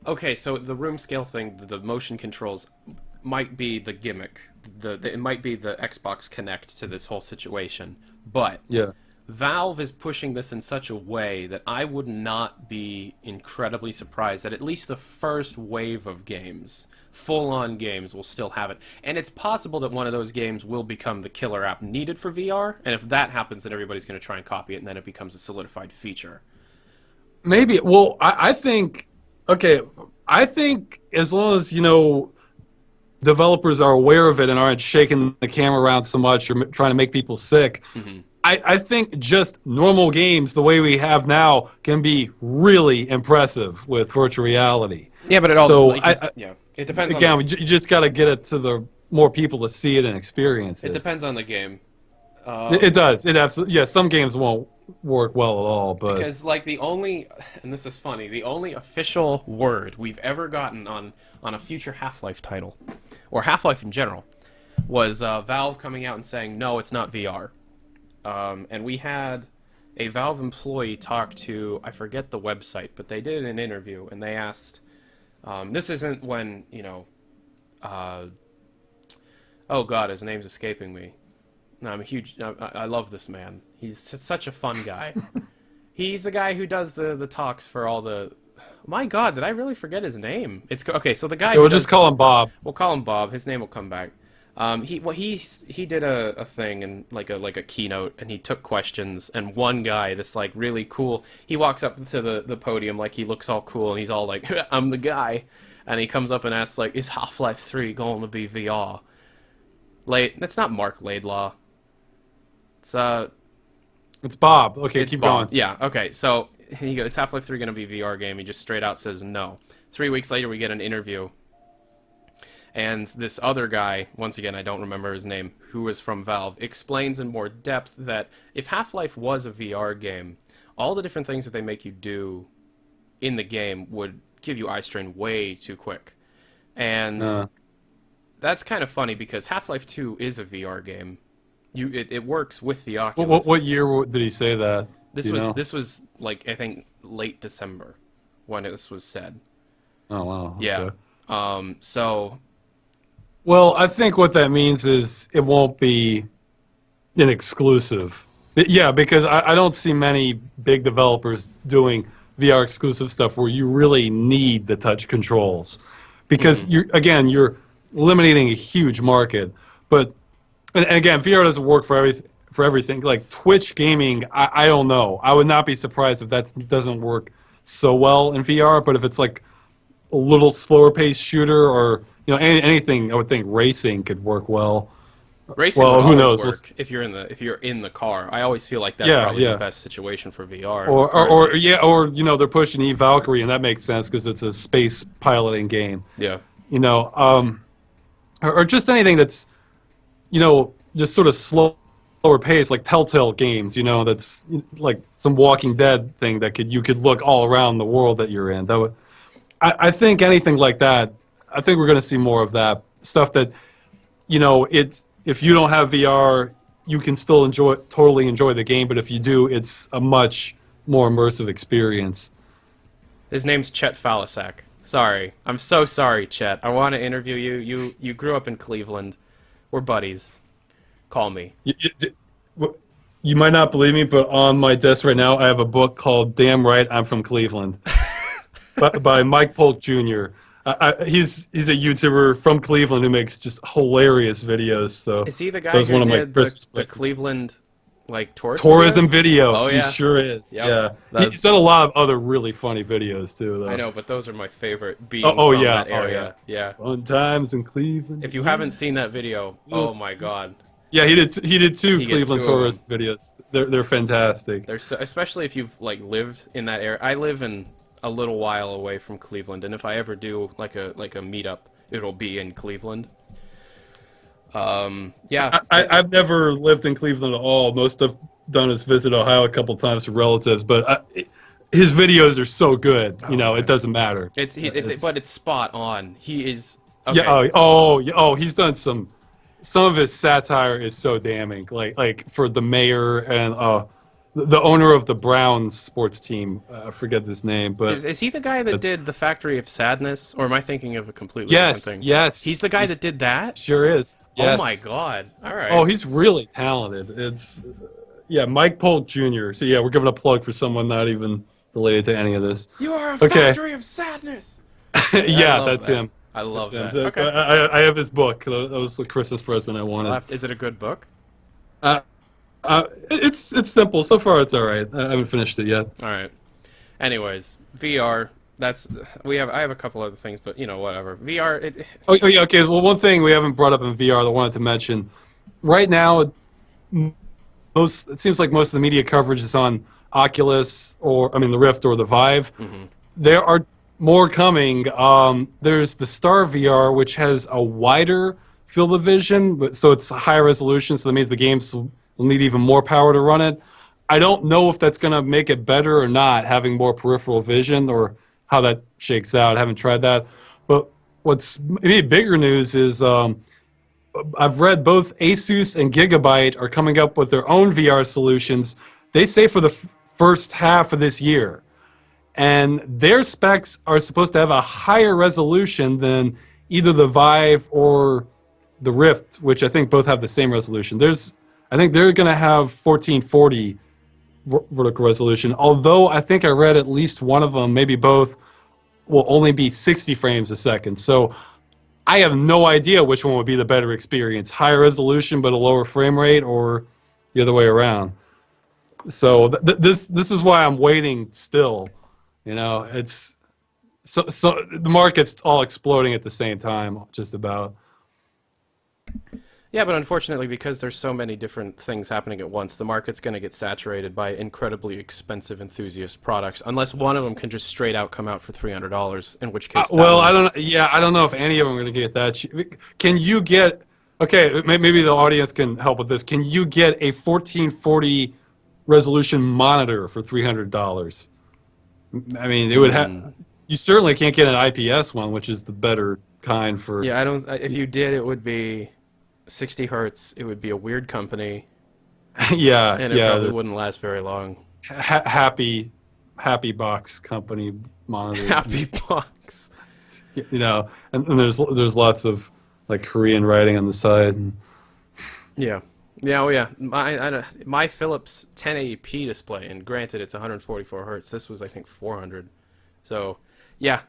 [SPEAKER 1] okay, so the room scale thing, the motion controls, might be the gimmick. It might be the Xbox Kinect to this whole situation, but Valve is pushing this in such a way that I would not be incredibly surprised that at least the first wave of games, full-on games, will still have it. And it's possible that one of those games will become the killer app needed for VR, and if that happens, then everybody's going to try and copy it, and then it becomes a solidified feature.
[SPEAKER 2] Maybe. Well, I think, okay, I think as long as, developers are aware of it and aren't shaking the camera around so much or trying to make people sick, I think just normal games, the way we have now, can be really impressive with virtual reality.
[SPEAKER 1] Yeah, but it all it depends.
[SPEAKER 2] Again, you just got to get it to the more people to see it and experience it.
[SPEAKER 1] It depends on the game.
[SPEAKER 2] It does. It absolutely. Yeah, some games won't work well at all, but
[SPEAKER 1] because the only, and this is funny, the only official word we've ever gotten on a future Half-Life title, or Half-Life in general, was Valve coming out and saying no, it's not VR. And we had a Valve employee talk to, I forget the website, but they did an interview, and they asked, this isn't when, oh god, his name's escaping me. No, I love this man. He's such a fun guy. He's the guy who does the talks for all the, my god, did I really forget his name? Okay, so the guy
[SPEAKER 2] we'll just call him Bob.
[SPEAKER 1] We'll call him Bob. His name will come back. He did a thing and like a keynote, and he took questions, and one guy, this really cool, he walks up to the podium, he looks all cool, and he's all like, I'm the guy, and he comes up and asks is Half-Life 3 going to be VR? That's not Marc Laidlaw.
[SPEAKER 2] It's Bob. Okay, keep
[SPEAKER 1] Bob.
[SPEAKER 2] going.
[SPEAKER 1] Yeah, okay, so he goes, is Half-Life 3 going to be a VR game? He just straight out says no. 3 weeks later, we get an interview. And this other guy, once again, I don't remember his name, who is from Valve, explains in more depth that if Half-Life was a VR game, all the different things that they make you do in the game would give you eye strain way too quick. And that's kind of funny because Half-Life 2 is a VR game. It works with the Oculus.
[SPEAKER 2] What year did he say that?
[SPEAKER 1] This was I think late December when this was said.
[SPEAKER 2] Oh wow.
[SPEAKER 1] Yeah.
[SPEAKER 2] Okay.
[SPEAKER 1] So.
[SPEAKER 2] Well, I think what that means is it won't be an exclusive. Yeah, because I don't see many big developers doing VR exclusive stuff where you really need the touch controls. Because you're eliminating a huge market. But and again, VR doesn't work for everything. Like Twitch gaming, I don't know. I would not be surprised if that doesn't work so well in VR, but if it's like a little slower paced shooter or anything, I would think racing could work well.
[SPEAKER 1] Racing
[SPEAKER 2] well,
[SPEAKER 1] would
[SPEAKER 2] who
[SPEAKER 1] always
[SPEAKER 2] knows?
[SPEAKER 1] Work if you're in the car. I always feel like that's probably the best situation for VR.
[SPEAKER 2] Or they're pushing E-Valkyrie, and that makes sense because it's a space piloting game.
[SPEAKER 1] Yeah.
[SPEAKER 2] Or just anything that's just sort of slower pace, like Telltale games. That's like some Walking Dead thing that you could look all around the world that you're in. I think anything like that. I think we're going to see more of that stuff that, if you don't have VR, you can still totally enjoy the game, but if you do, it's a much more immersive experience.
[SPEAKER 1] His name's Chet Falisak. Sorry. I'm so sorry, Chet. I want to interview you. You grew up in Cleveland. We're buddies. Call me.
[SPEAKER 2] You might not believe me, but on my desk right now, I have a book called "Damn Right, I'm from Cleveland" by Mike Polk Jr. He's a YouTuber from Cleveland who makes just hilarious videos. So
[SPEAKER 1] Is he the guy
[SPEAKER 2] that was
[SPEAKER 1] who
[SPEAKER 2] one of my
[SPEAKER 1] did
[SPEAKER 2] Christmas
[SPEAKER 1] the
[SPEAKER 2] presents.
[SPEAKER 1] Cleveland like
[SPEAKER 2] tourism
[SPEAKER 1] videos?
[SPEAKER 2] video?
[SPEAKER 1] Oh, yeah.
[SPEAKER 2] He sure is.
[SPEAKER 1] Yep.
[SPEAKER 2] Yeah,
[SPEAKER 1] That's-
[SPEAKER 2] he's done a lot of other really funny videos too. Though.
[SPEAKER 1] I know, but those are my favorite. Being
[SPEAKER 2] Oh,
[SPEAKER 1] from
[SPEAKER 2] yeah.
[SPEAKER 1] that area. Yeah.
[SPEAKER 2] Fun times in Cleveland.
[SPEAKER 1] If you haven't seen that video, oh my God.
[SPEAKER 2] Yeah, he did. He did two
[SPEAKER 1] He did
[SPEAKER 2] Cleveland
[SPEAKER 1] two of
[SPEAKER 2] tourist videos. They're fantastic.
[SPEAKER 1] There's so, especially if you've like lived in that area. I live in a little while away from Cleveland, and if I ever do like a meetup, it'll be in Cleveland. Yeah.
[SPEAKER 2] I've never lived in Cleveland at all. Most I've done is visit Ohio a couple times for relatives, but his videos are so good. You know, it doesn't matter.
[SPEAKER 1] But it's spot on. He is. Okay.
[SPEAKER 2] Yeah. He's done some. Some of his satire is so damning. Like for the mayor and the owner of the Browns sports team. I forget his name, but
[SPEAKER 1] Is he the guy that did the Factory of Sadness, or am I thinking of a completely different thing?
[SPEAKER 2] Yes.
[SPEAKER 1] He's the guy that did that.
[SPEAKER 2] Sure is. Yes.
[SPEAKER 1] Oh my God! All right.
[SPEAKER 2] Oh, he's really talented. It's Mike Polk Jr. So yeah, we're giving a plug for someone not even related to any of this.
[SPEAKER 1] You are a Factory of Sadness.
[SPEAKER 2] Yeah, that's him.
[SPEAKER 1] I love that.
[SPEAKER 2] So,
[SPEAKER 1] Okay.
[SPEAKER 2] so I have his book. That was the Christmas present I wanted.
[SPEAKER 1] Is it a good book?
[SPEAKER 2] It's simple. So far, it's all right. I haven't finished it yet.
[SPEAKER 1] All right. Anyways, VR. I have a couple other things, but you know, whatever. VR.
[SPEAKER 2] Oh yeah. Okay. Well, one thing we haven't brought up in VR that I wanted to mention. Right now, it seems like most of the media coverage is on Oculus the Rift or the Vive.
[SPEAKER 1] Mm-hmm.
[SPEAKER 2] There are more coming. There's the Star VR, which has a wider field of vision, so it's higher resolution. So that means the games will need even more power to run it. I don't know if that's going to make it better or not, having more peripheral vision, or how that shakes out. I haven't tried that. But what's maybe bigger news is I've read both Asus and Gigabyte are coming up with their own VR solutions. They say for the first half of this year. And their specs are supposed to have a higher resolution than either the Vive or the Rift, which I think both have the same resolution. I think they're going to have 1440 vertical resolution, although I think I read at least one of them, maybe both, will only be 60 frames a second. So I have no idea which one would be the better experience, higher resolution but a lower frame rate, or the other way around. So this is why I'm waiting still. You know, it's so the market's all exploding at the same time, just about.
[SPEAKER 1] Yeah, but unfortunately, because there's so many different things happening at once, the market's going to get saturated by incredibly expensive enthusiast products, unless one of them can just straight out come out for $300. In which case,
[SPEAKER 2] I don't know if any of them are going to get that cheap. Can you get? Okay, maybe the audience can help with this. Can you get a 1440 resolution monitor for $300? I mean, it would have. You certainly can't get an IPS one, which is the better kind for.
[SPEAKER 1] Yeah, I don't. If you did, it would be 60 hertz. It would be a weird company.
[SPEAKER 2] Yeah,
[SPEAKER 1] and it probably wouldn't last very long.
[SPEAKER 2] Happy Box company monitor.
[SPEAKER 1] Happy Box.
[SPEAKER 2] You know, and there's lots of like Korean writing on the side.
[SPEAKER 1] Yeah. Yeah, oh yeah. My Philips 1080p display, and granted it's 144 hertz. This was, I think, 400. So, yeah,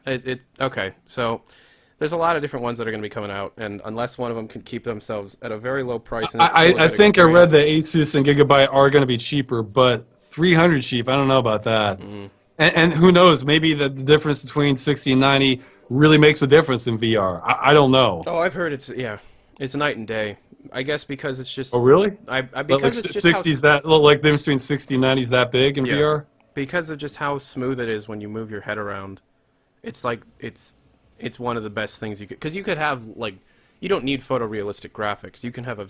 [SPEAKER 1] okay. So, there's a lot of different ones that are going to be coming out, and unless one of them can keep themselves at a very low price, and
[SPEAKER 2] I think I read that Asus and Gigabyte are going to be cheaper, but 300 cheap. I don't know about that. And who knows? Maybe the difference between 60 and 90 really makes a difference in VR. I don't know.
[SPEAKER 1] Oh, I've heard it's night and day. I guess because it's just.
[SPEAKER 2] Oh really?
[SPEAKER 1] Because
[SPEAKER 2] like
[SPEAKER 1] it's just
[SPEAKER 2] 60s that like the difference between 60 and 90 is that big in VR?
[SPEAKER 1] Because of just how smooth it is when you move your head around. It's like it's one of the best things you could, because you could have like, you don't need photorealistic graphics. You can have a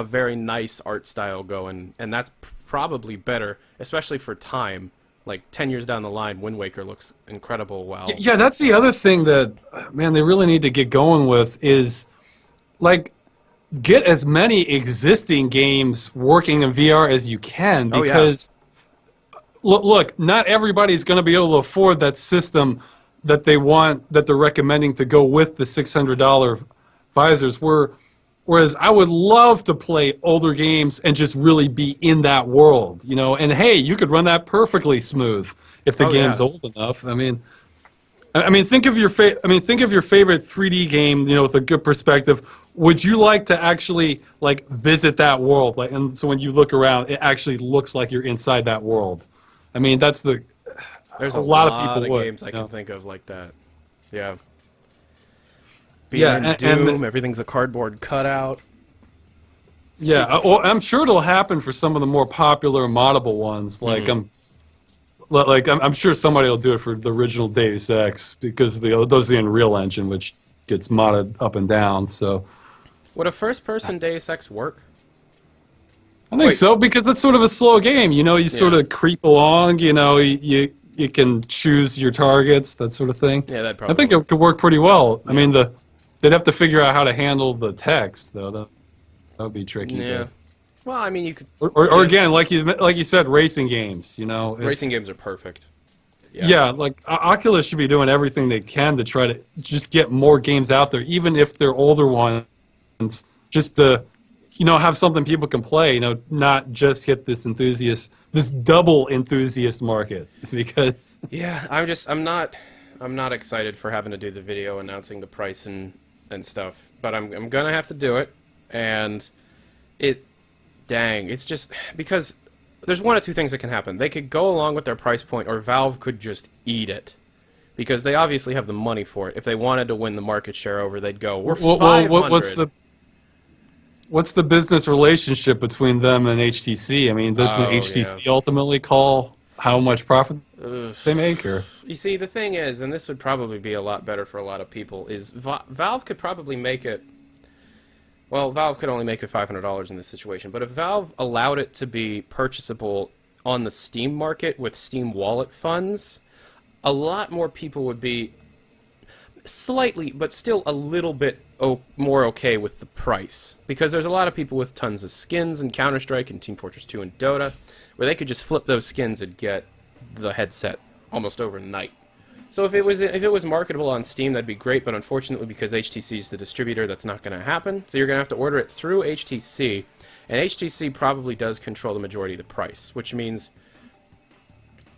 [SPEAKER 1] very nice art style going, and that's probably better, especially for time. Like 10 years down the line, Wind Waker looks incredible. Wow.
[SPEAKER 2] Yeah, that's the other thing that, man, they really need to get going with is like. Get as many existing games working in VR as you can, because look, not everybody's going to be able to afford that system that they're recommending to go with the $600 visors. Whereas I would love to play older games and just really be in that world, you know. And hey, you could run that perfectly smooth if the game's old enough. I mean, think of your favorite 3D game, you know, with a good perspective. Would you like to actually like visit that world? Like, and so when you look around, it actually looks like you're inside that world. I mean, there's
[SPEAKER 1] a lot of people games I can think of like that. Yeah. Being in Doom, everything's a cardboard cutout.
[SPEAKER 2] Yeah, I'm sure it'll happen for some of the more popular moddable ones. Like I'm sure somebody will do it for the original Deus Ex because those the Unreal Engine, which gets modded up and down. So,
[SPEAKER 1] would a first-person Deus Ex work?
[SPEAKER 2] I think so, because it's sort of a slow game. You know, you sort of creep along. You know, you can choose your targets, that sort of thing.
[SPEAKER 1] Yeah, that probably.
[SPEAKER 2] I think it could work pretty well. I mean, they'd have to figure out how to handle the text, though. That would be tricky.
[SPEAKER 1] Yeah.
[SPEAKER 2] But.
[SPEAKER 1] Well, I mean, you could.
[SPEAKER 2] Or again, like you said, racing games. You know,
[SPEAKER 1] racing games are perfect.
[SPEAKER 2] Yeah, like Oculus should be doing everything they can to try to just get more games out there, even if they're older ones, just to, you know, have something people can play. You know, not just hit this double enthusiast market. Because
[SPEAKER 1] yeah, I'm not excited for having to do the video announcing the price and stuff, but I'm gonna have to do it, and it's just because there's one of two things that can happen. They could go along with their price point, or Valve could just eat it, because they obviously have the money for it. If they wanted to win the market share over, they'd go, we're 500.
[SPEAKER 2] What's the business relationship between them and HTC? I mean, doesn't HTC ultimately call how much profit they make? Or
[SPEAKER 1] you see, the thing is, and this would probably be a lot better for a lot of people, is Valve could probably make it. Well, Valve could only make it $500 in this situation, but if Valve allowed it to be purchasable on the Steam market with Steam Wallet funds, a lot more people would be slightly, but still a little bit more okay with the price. Because there's a lot of people with tons of skins in Counter-Strike and Team Fortress 2 and Dota, where they could just flip those skins and get the headset almost overnight. So if it was marketable on Steam, that'd be great, but unfortunately, because HTC is the distributor, that's not going to happen. So you're going to have to order it through HTC, and HTC probably does control the majority of the price, which means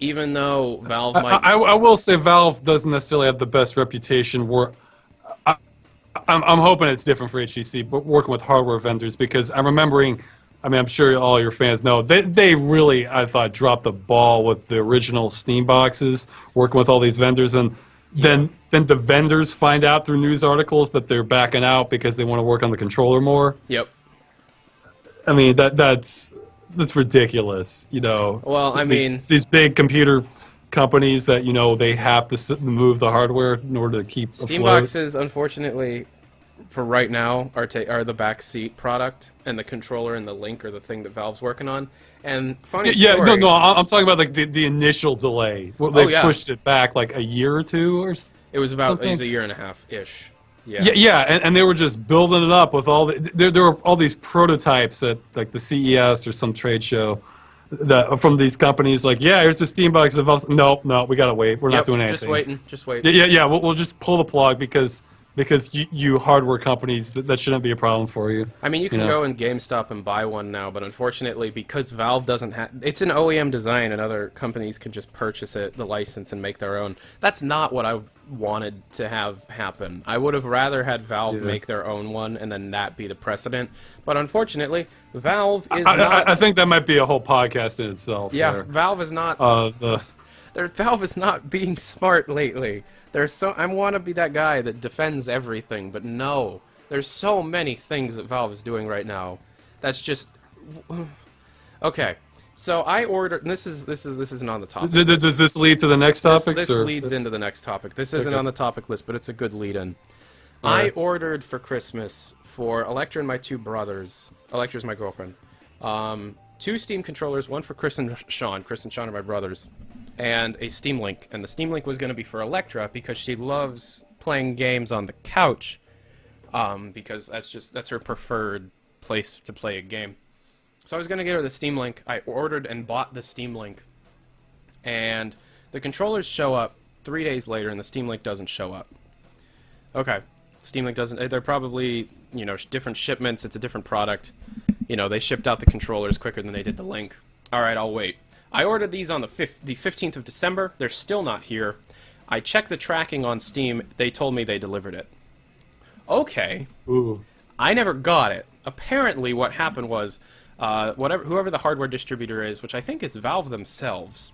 [SPEAKER 1] even though Valve might...
[SPEAKER 2] I will say Valve doesn't necessarily have the best reputation. I'm hoping it's different for HTC, but working with hardware vendors, because I'm remembering... I mean, I'm sure all your fans know they really, I thought, dropped the ball with the original Steam boxes, working with all these vendors, and then the vendors find out through news articles that they're backing out because they want to work on the controller more.
[SPEAKER 1] Yep.
[SPEAKER 2] I mean, that's ridiculous, you know.
[SPEAKER 1] Well, I mean,
[SPEAKER 2] these big computer companies that, you know, they have to sit and move the hardware in order to keep
[SPEAKER 1] Steam
[SPEAKER 2] afloat.
[SPEAKER 1] boxes, unfortunately, for right now, are the backseat product, and the controller and the link are the thing that Valve's working on. And funny story,
[SPEAKER 2] no, I'm talking about like the initial delay. Well, they pushed it back like a year or two, or
[SPEAKER 1] it was
[SPEAKER 2] something.
[SPEAKER 1] It was a year and a half ish.
[SPEAKER 2] Yeah, and they were just building it up with all there were all these prototypes at like the CES or some trade show from these companies. Like, yeah, here's the Steam box. No, we gotta wait. We're not doing anything.
[SPEAKER 1] Just wait.
[SPEAKER 2] Yeah. We'll just pull the plug because you hardware companies, that shouldn't be a problem for you.
[SPEAKER 1] I mean, you can go in GameStop and buy one now, but unfortunately, because Valve doesn't have... It's an OEM design, and other companies can just purchase it, the license, and make their own. That's not what I wanted to have happen. I would have rather had Valve make their own one, and then that be the precedent. But unfortunately, Valve is not...
[SPEAKER 2] I think that might be a whole podcast in itself.
[SPEAKER 1] Yeah,
[SPEAKER 2] there.
[SPEAKER 1] Valve is not... Valve is not being smart lately. I want to be that guy that defends everything, but no. There's so many things that Valve is doing right now. That's just... Okay. So I ordered... This isn't on the topic.
[SPEAKER 2] Does this lead to the next topic?
[SPEAKER 1] This leads into the next topic. This isn't on the topic list, but it's a good lead-in. I ordered for Christmas for Electra and my two brothers. Electra's my girlfriend. 2 Steam controllers, one for Chris and Sean. Chris and Sean are my brothers. And a Steam Link. And the Steam Link was going to be for Electra because she loves playing games on the couch. Because that's her preferred place to play a game. So I was going to get her the Steam Link. I ordered and bought the Steam Link. And the controllers show up 3 days later, and the Steam link doesn't show up. Okay. Steam link doesn't... They're probably, you know, different shipments. It's a different product. You know, they shipped out the controllers quicker than they did the link. Alright, I'll wait. I ordered these on the 15th of December. They're still not here. I checked the tracking on Steam. They told me they delivered it. Okay.
[SPEAKER 2] Ooh.
[SPEAKER 1] I never got it. Apparently what happened was, whoever the hardware distributor is, which I think it's Valve themselves,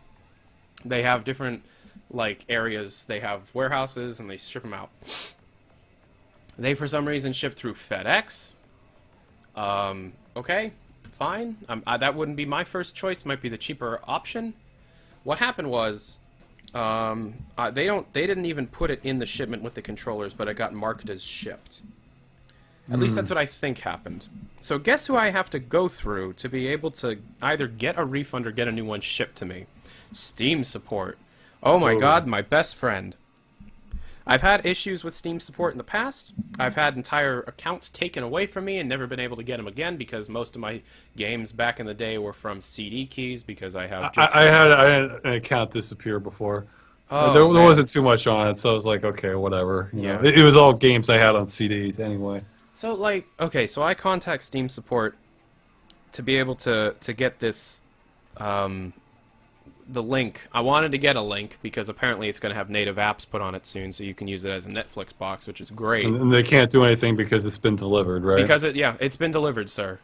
[SPEAKER 1] they have different, like, areas. They have warehouses, and they ship them out. They, for some reason, ship through FedEx. Okay, fine. That wouldn't be my first choice. Might be the cheaper option. What happened was, they didn't even put it in the shipment with the controllers, but it got marked as shipped. At least that's what I think happened. So guess who I have to go through to be able to either get a refund or get a new one shipped to me? Steam support. Oh my god, my best friend. I've had issues with Steam support in the past. I've had entire accounts taken away from me and never been able to get them again because most of my games back in the day were from CD keys because I have just...
[SPEAKER 2] I had an account disappear before.
[SPEAKER 1] Oh,
[SPEAKER 2] there
[SPEAKER 1] man.
[SPEAKER 2] wasn't too much on it, so I was like, okay, whatever. You
[SPEAKER 1] Yeah.
[SPEAKER 2] know, it was all games I had on CDs anyway.
[SPEAKER 1] So, like, okay, so I contact Steam support to be able to get this, the link. I wanted to get a link because apparently it's going to have native apps put on it soon, so you can use it as a Netflix box, which is great.
[SPEAKER 2] And they can't do anything because it's been delivered, right?
[SPEAKER 1] Because, it's been delivered, sir.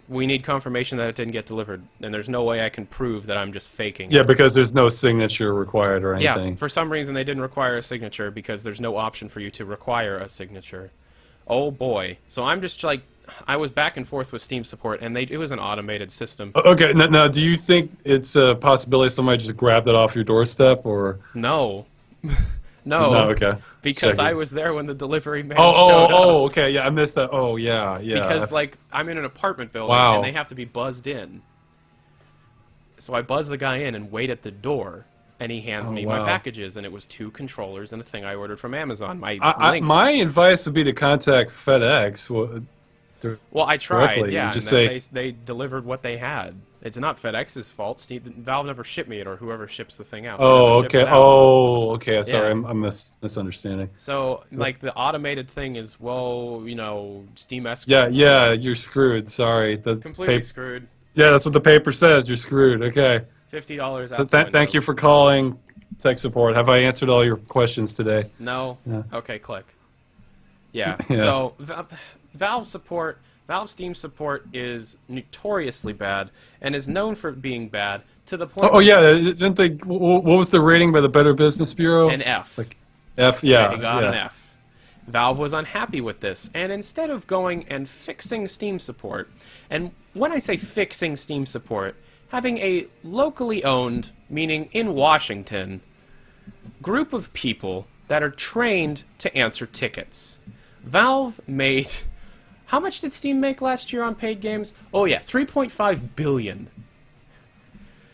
[SPEAKER 1] We need confirmation that it didn't get delivered, and there's no way I can prove that I'm just faking it.
[SPEAKER 2] Yeah, because there's no signature required or anything.
[SPEAKER 1] Yeah, for some reason they didn't require a signature because there's no option for you to require a signature. Oh boy. So I'm just like, I was back and forth with Steam support, and it was an automated system.
[SPEAKER 2] Okay, now do you think it's a possibility somebody just grabbed it off your doorstep, or...
[SPEAKER 1] No.
[SPEAKER 2] No, okay.
[SPEAKER 1] Because
[SPEAKER 2] Checking.
[SPEAKER 1] I was there when the delivery man showed up.
[SPEAKER 2] Oh, okay, yeah, I missed that. Oh, yeah.
[SPEAKER 1] Because, like, I'm in an apartment building,
[SPEAKER 2] Wow.
[SPEAKER 1] and they have to be buzzed in. So I buzz the guy in and wait at the door, and he hands me my
[SPEAKER 2] wow.
[SPEAKER 1] packages, and it was 2 controllers and a thing I ordered from Amazon.
[SPEAKER 2] My advice would be to contact FedEx.
[SPEAKER 1] Well, I tried,
[SPEAKER 2] directly.
[SPEAKER 1] yeah,
[SPEAKER 2] Just
[SPEAKER 1] and then
[SPEAKER 2] say-
[SPEAKER 1] they delivered what they had. It's not FedEx's fault. Valve never shipped me it, or whoever ships the thing out. They
[SPEAKER 2] Oh,
[SPEAKER 1] never shipped
[SPEAKER 2] okay.
[SPEAKER 1] it out.
[SPEAKER 2] Oh, okay. Sorry,
[SPEAKER 1] Yeah.
[SPEAKER 2] I'm misunderstanding.
[SPEAKER 1] So, like, the automated thing is, well, you know, Steam escrow.
[SPEAKER 2] Yeah, you're screwed. Sorry, that's
[SPEAKER 1] Completely screwed.
[SPEAKER 2] Yeah, that's what the paper says. You're screwed. Okay.
[SPEAKER 1] $50 out.
[SPEAKER 2] Thank you for calling tech support. Have I answered all your questions today?
[SPEAKER 1] No.
[SPEAKER 2] Yeah.
[SPEAKER 1] Okay, click. Yeah.
[SPEAKER 2] Yeah.
[SPEAKER 1] So Valve support, Valve Steam support is notoriously bad and is known for being bad to the point.
[SPEAKER 2] Oh yeah, didn't they? What was the rating by the Better Business Bureau?
[SPEAKER 1] An F.
[SPEAKER 2] Like F. Yeah.
[SPEAKER 1] They got
[SPEAKER 2] yeah.
[SPEAKER 1] an F. Valve was unhappy with this, and instead of going and fixing Steam support, and when I say fixing Steam support, having a locally owned, meaning in Washington, group of people that are trained to answer tickets. Valve made... How much did Steam make last year on paid games? Oh yeah, $3.5 billion.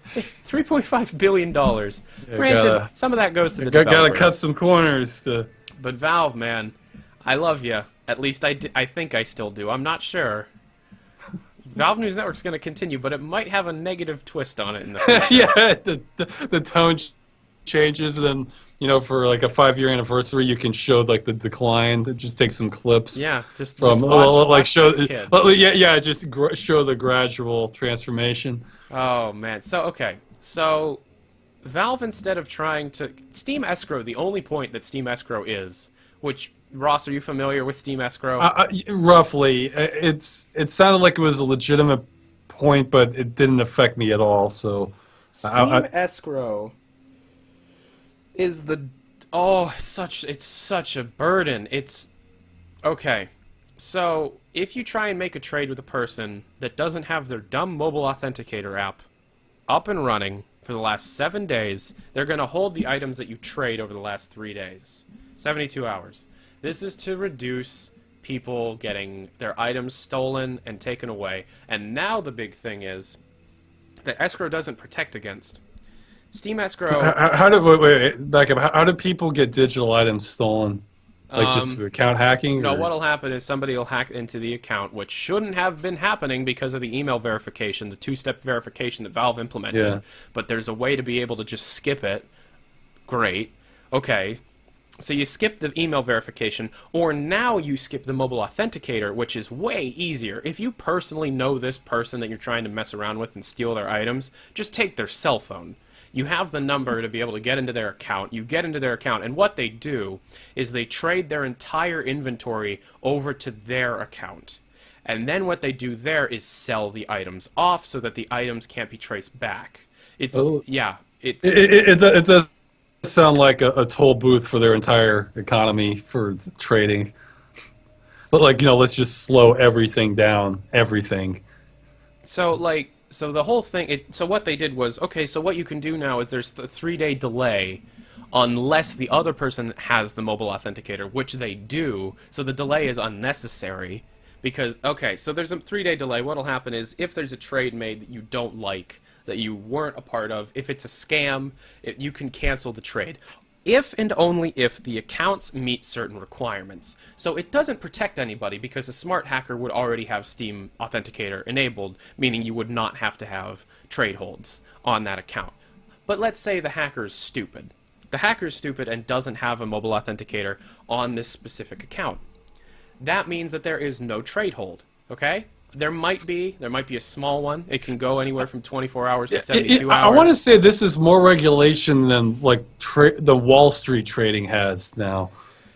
[SPEAKER 1] $3.5 billion. Granted, some of that goes to the developers.
[SPEAKER 2] Gotta cut some corners to...
[SPEAKER 1] But Valve, man, I love you. At least I think I still do. I'm not sure. Valve News Network's going to continue, but it might have a negative twist on it in the future.
[SPEAKER 2] Yeah, the tone changes, and then, you know, for like a 5-year anniversary, you can show like the decline. Just take some clips.
[SPEAKER 1] Yeah, just
[SPEAKER 2] from
[SPEAKER 1] watch
[SPEAKER 2] show.
[SPEAKER 1] this kid.
[SPEAKER 2] Just show the gradual transformation.
[SPEAKER 1] Oh man, so Valve, instead of trying to Steam escrow, the only point that Steam escrow is, which Ross, are you familiar with Steam escrow?
[SPEAKER 2] Roughly, it sounded like it was a legitimate point, but it didn't affect me at all. So,
[SPEAKER 1] Steam escrow is it's such a burden. It's okay. So if you try and make a trade with a person that doesn't have their dumb mobile authenticator app up and running for the last 7 days, they're going to hold the items that you trade over the last 3 days, 72 hours. This is to reduce people getting their items stolen and taken away. And now the big thing is that escrow doesn't protect against. Steam escrow...
[SPEAKER 2] Wait, back up. How do people get digital items stolen? Like just account hacking?
[SPEAKER 1] No,
[SPEAKER 2] or?
[SPEAKER 1] what'll happen is somebody will hack into the account, which shouldn't have been happening because of the email verification, the 2-step verification that Valve implemented.
[SPEAKER 2] Yeah.
[SPEAKER 1] But there's a way to be able to just skip it. Great. Okay, so you skip the email verification, or now you skip the mobile authenticator, which is way easier. If you personally know this person that you're trying to mess around with and steal their items, just take their cell phone. You have the number to be able to get into their account. You get into their account, and what they do is they trade their entire inventory over to their account. And then what they do there is sell the items off so that the items can't be traced back. It's, yeah, it's...
[SPEAKER 2] It does sound like a toll booth for their entire economy for trading. But, like, let's just slow everything down. Everything.
[SPEAKER 1] So, like... So the whole thing, so what they did was, okay, so what you can do now is there's the 3-day delay unless the other person has the mobile authenticator, which they do, so the delay is unnecessary because, okay, so there's a 3-day delay. What'll happen is if there's a trade made that you don't like, that you weren't a part of, if it's a scam, you can cancel the trade. If and only if the accounts meet certain requirements. So it doesn't protect anybody because a smart hacker would already have Steam Authenticator enabled, meaning you would not have to have trade holds on that account. But let's say the hacker is stupid. The hacker is stupid and doesn't have a mobile authenticator on this specific account. That means that there is no trade hold, okay? There might be a small one. It can go anywhere from 24 hours to 72 hours.
[SPEAKER 2] I want to say this is more regulation than like the Wall Street trading has now.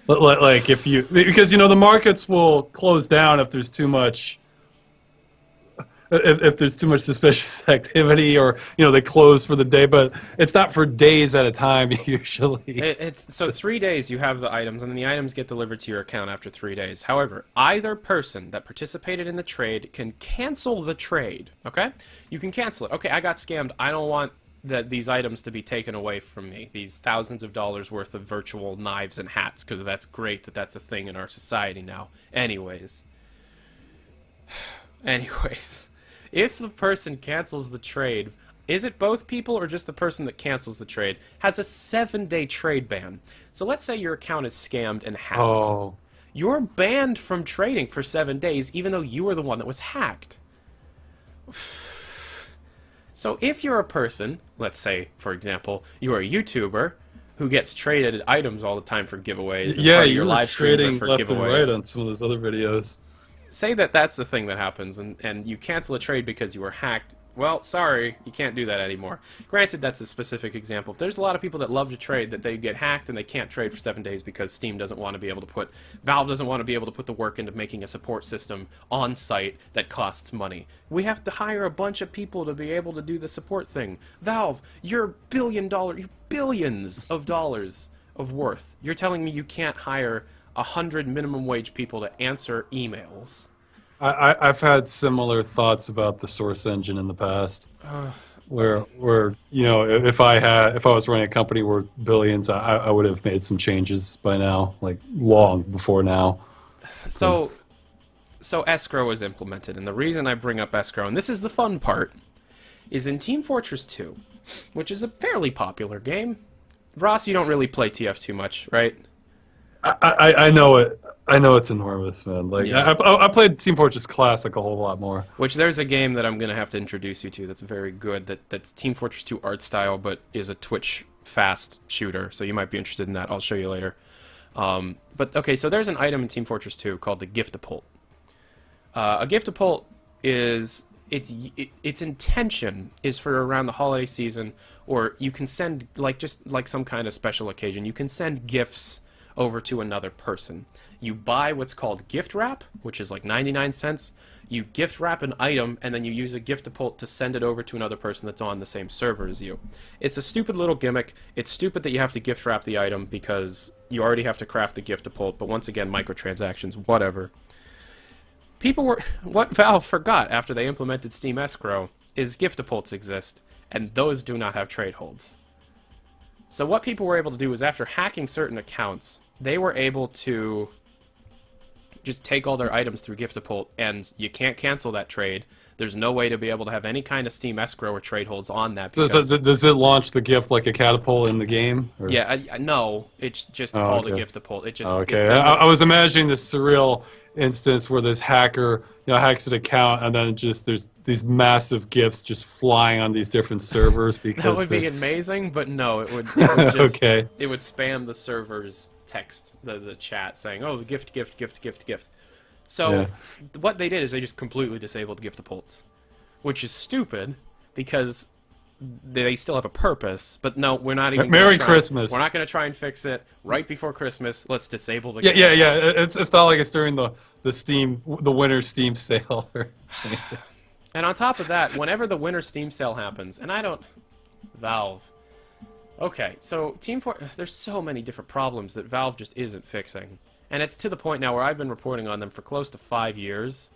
[SPEAKER 2] Like because the markets will close down if there's too much suspicious activity, or they close for the day, but it's not for days at a time usually.
[SPEAKER 1] It's so 3 days you have the items, and then the items get delivered to your account after 3 days. However, either person that participated in the trade can cancel the trade. Okay, you can cancel it. Okay, I got scammed. I don't want these items to be taken away from me. These thousands of dollars worth of virtual knives and hats, because that's great that that's a thing in our society now. Anyways. If the person cancels the trade, is it both people or just the person that cancels the trade, has a 7-day trade ban. So let's say your account is scammed and hacked.
[SPEAKER 2] Oh.
[SPEAKER 1] You're banned from trading for 7 days, even though you were the one that was hacked. So if you're a person, let's say, for example, you're a YouTuber who gets traded items all the time for giveaways. And part of your live streams are for
[SPEAKER 2] left
[SPEAKER 1] giveaways.
[SPEAKER 2] And right on some of those other videos.
[SPEAKER 1] Say that that's the thing that happens, and you cancel a trade because you were hacked. Well, sorry, you can't do that anymore. Granted, that's a specific example. There's a lot of people that love to trade that they get hacked and they can't trade for 7 days because Steam doesn't want to be able to put... Valve doesn't want to be able to put the work into making a support system on site that costs money. We have to hire a bunch of people to be able to do the support thing. Valve, you're billions of dollars of worth. You're telling me you can't hire 100 minimum wage people to answer emails?
[SPEAKER 2] I've had similar thoughts about the Source Engine in the past, where if I was running a company worth billions, I would have made some changes by now, like long before now.
[SPEAKER 1] So escrow is implemented, and the reason I bring up escrow, and this is the fun part, is in Team Fortress 2, which is a fairly popular game. Ross, you don't really play TF too much, right?
[SPEAKER 2] I know it. I know it's enormous, man. Like yeah. I played Team Fortress Classic a whole lot more.
[SPEAKER 1] Which there's a game that I'm gonna have to introduce you to that's very good. That's Team Fortress 2 art style, but is a Twitch fast shooter. So you might be interested in that. I'll show you later. But okay, so there's an item in Team Fortress 2 called the Gift-A-Pult. A Gift-A-Pult is its intention is for around the holiday season, or you can send just like some kind of special occasion. You can send gifts over to another person. You buy what's called gift wrap, which is like 99 cents. You gift wrap an item, and then you use a Gift-A-Pult to send it over to another person that's on the same server as you. It's a stupid little gimmick. It's stupid that you have to gift wrap the item because you already have to craft the Gift-A-Pult, but once again, microtransactions, whatever. What Valve forgot after they implemented Steam Escrow is Gift-A-Pults exist, and those do not have trade holds. So what people were able to do is after hacking certain accounts, they were able to just take all their items through Giftapult, and you can't cancel that trade. There's no way to be able to have any kind of Steam escrow or trade holds on that.
[SPEAKER 2] So does it launch the gift like a catapult in the game? Or?
[SPEAKER 1] Yeah, no, it's just called a Giftapult. It just
[SPEAKER 2] okay. I was imagining this surreal instance where this hacker, hacks an account, and then just there's these massive gifts just flying on these different servers because
[SPEAKER 1] that would be amazing. But no, it would just it would spam the server's text, the chat saying, "Oh, the gift." So what they did is they just completely disabled Giftapults, which is stupid because they still have a purpose. But no, we're not even.
[SPEAKER 2] Merry Christmas.
[SPEAKER 1] We're not going to try and fix it right before Christmas. Let's disable the.
[SPEAKER 2] Yeah. It's not like it's during the winter Steam sale.
[SPEAKER 1] And on top of that, whenever the winter Steam sale happens, and Valve. Okay, so there's so many different problems that Valve just isn't fixing. And it's to the point now where I've been reporting on them for close to 5 years,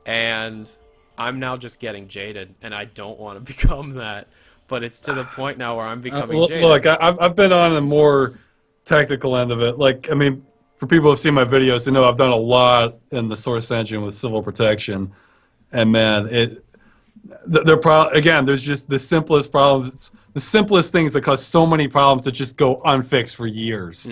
[SPEAKER 1] and I'm now just getting jaded, and I don't want to become that. But it's to the point now where I'm becoming jaded.
[SPEAKER 2] Look, I've been on a more technical end of it. Like, I mean, for people who've seen my videos, they know I've done a lot in the Source engine with civil protection, and man, again, there's just the simplest problems, the simplest things that cause so many problems that just go unfixed for years.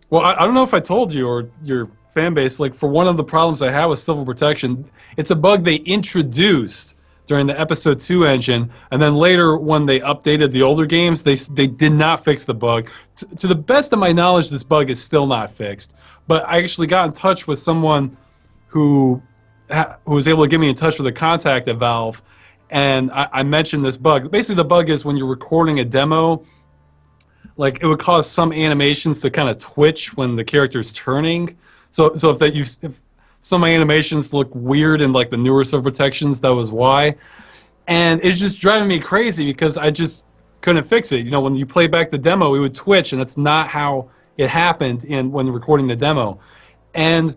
[SPEAKER 2] Well, I don't know if I told you or your fan base, like for one of the problems I had with civil protection, it's a bug they introduced during the episode 2 engine, and then later when they updated the older games, they did not fix the bug. To the best of my knowledge, this bug is still not fixed, but I actually got in touch with someone who was able to get me in touch with a contact at Valve, and I mentioned this bug. Basically, the bug is when you're recording a demo, like it would cause some animations to kind of twitch when the character's turning. So if some animations look weird in like the newer civil protections, that was why. And it's just driving me crazy because I just couldn't fix it. When you play back the demo, it would twitch, and that's not how it happened when recording the demo. And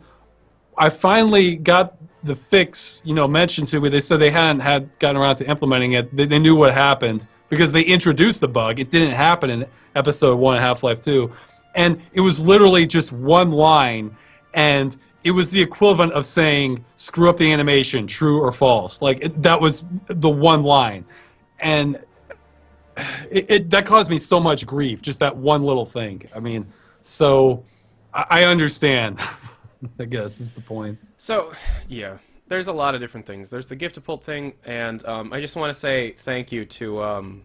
[SPEAKER 2] I finally got the fix, mentioned to me. They said they hadn't gotten around to implementing it. They knew what happened because they introduced the bug. It didn't happen in episode 1 of Half-Life 2. And it was literally just one line, and it was the equivalent of saying, screw up the animation, true or false. Like, that was the one line. And that caused me so much grief, just that one little thing. I mean, so I understand, I guess, is the point.
[SPEAKER 1] So, yeah, there's a lot of different things. There's the Giftapult thing, and I just want to say thank you to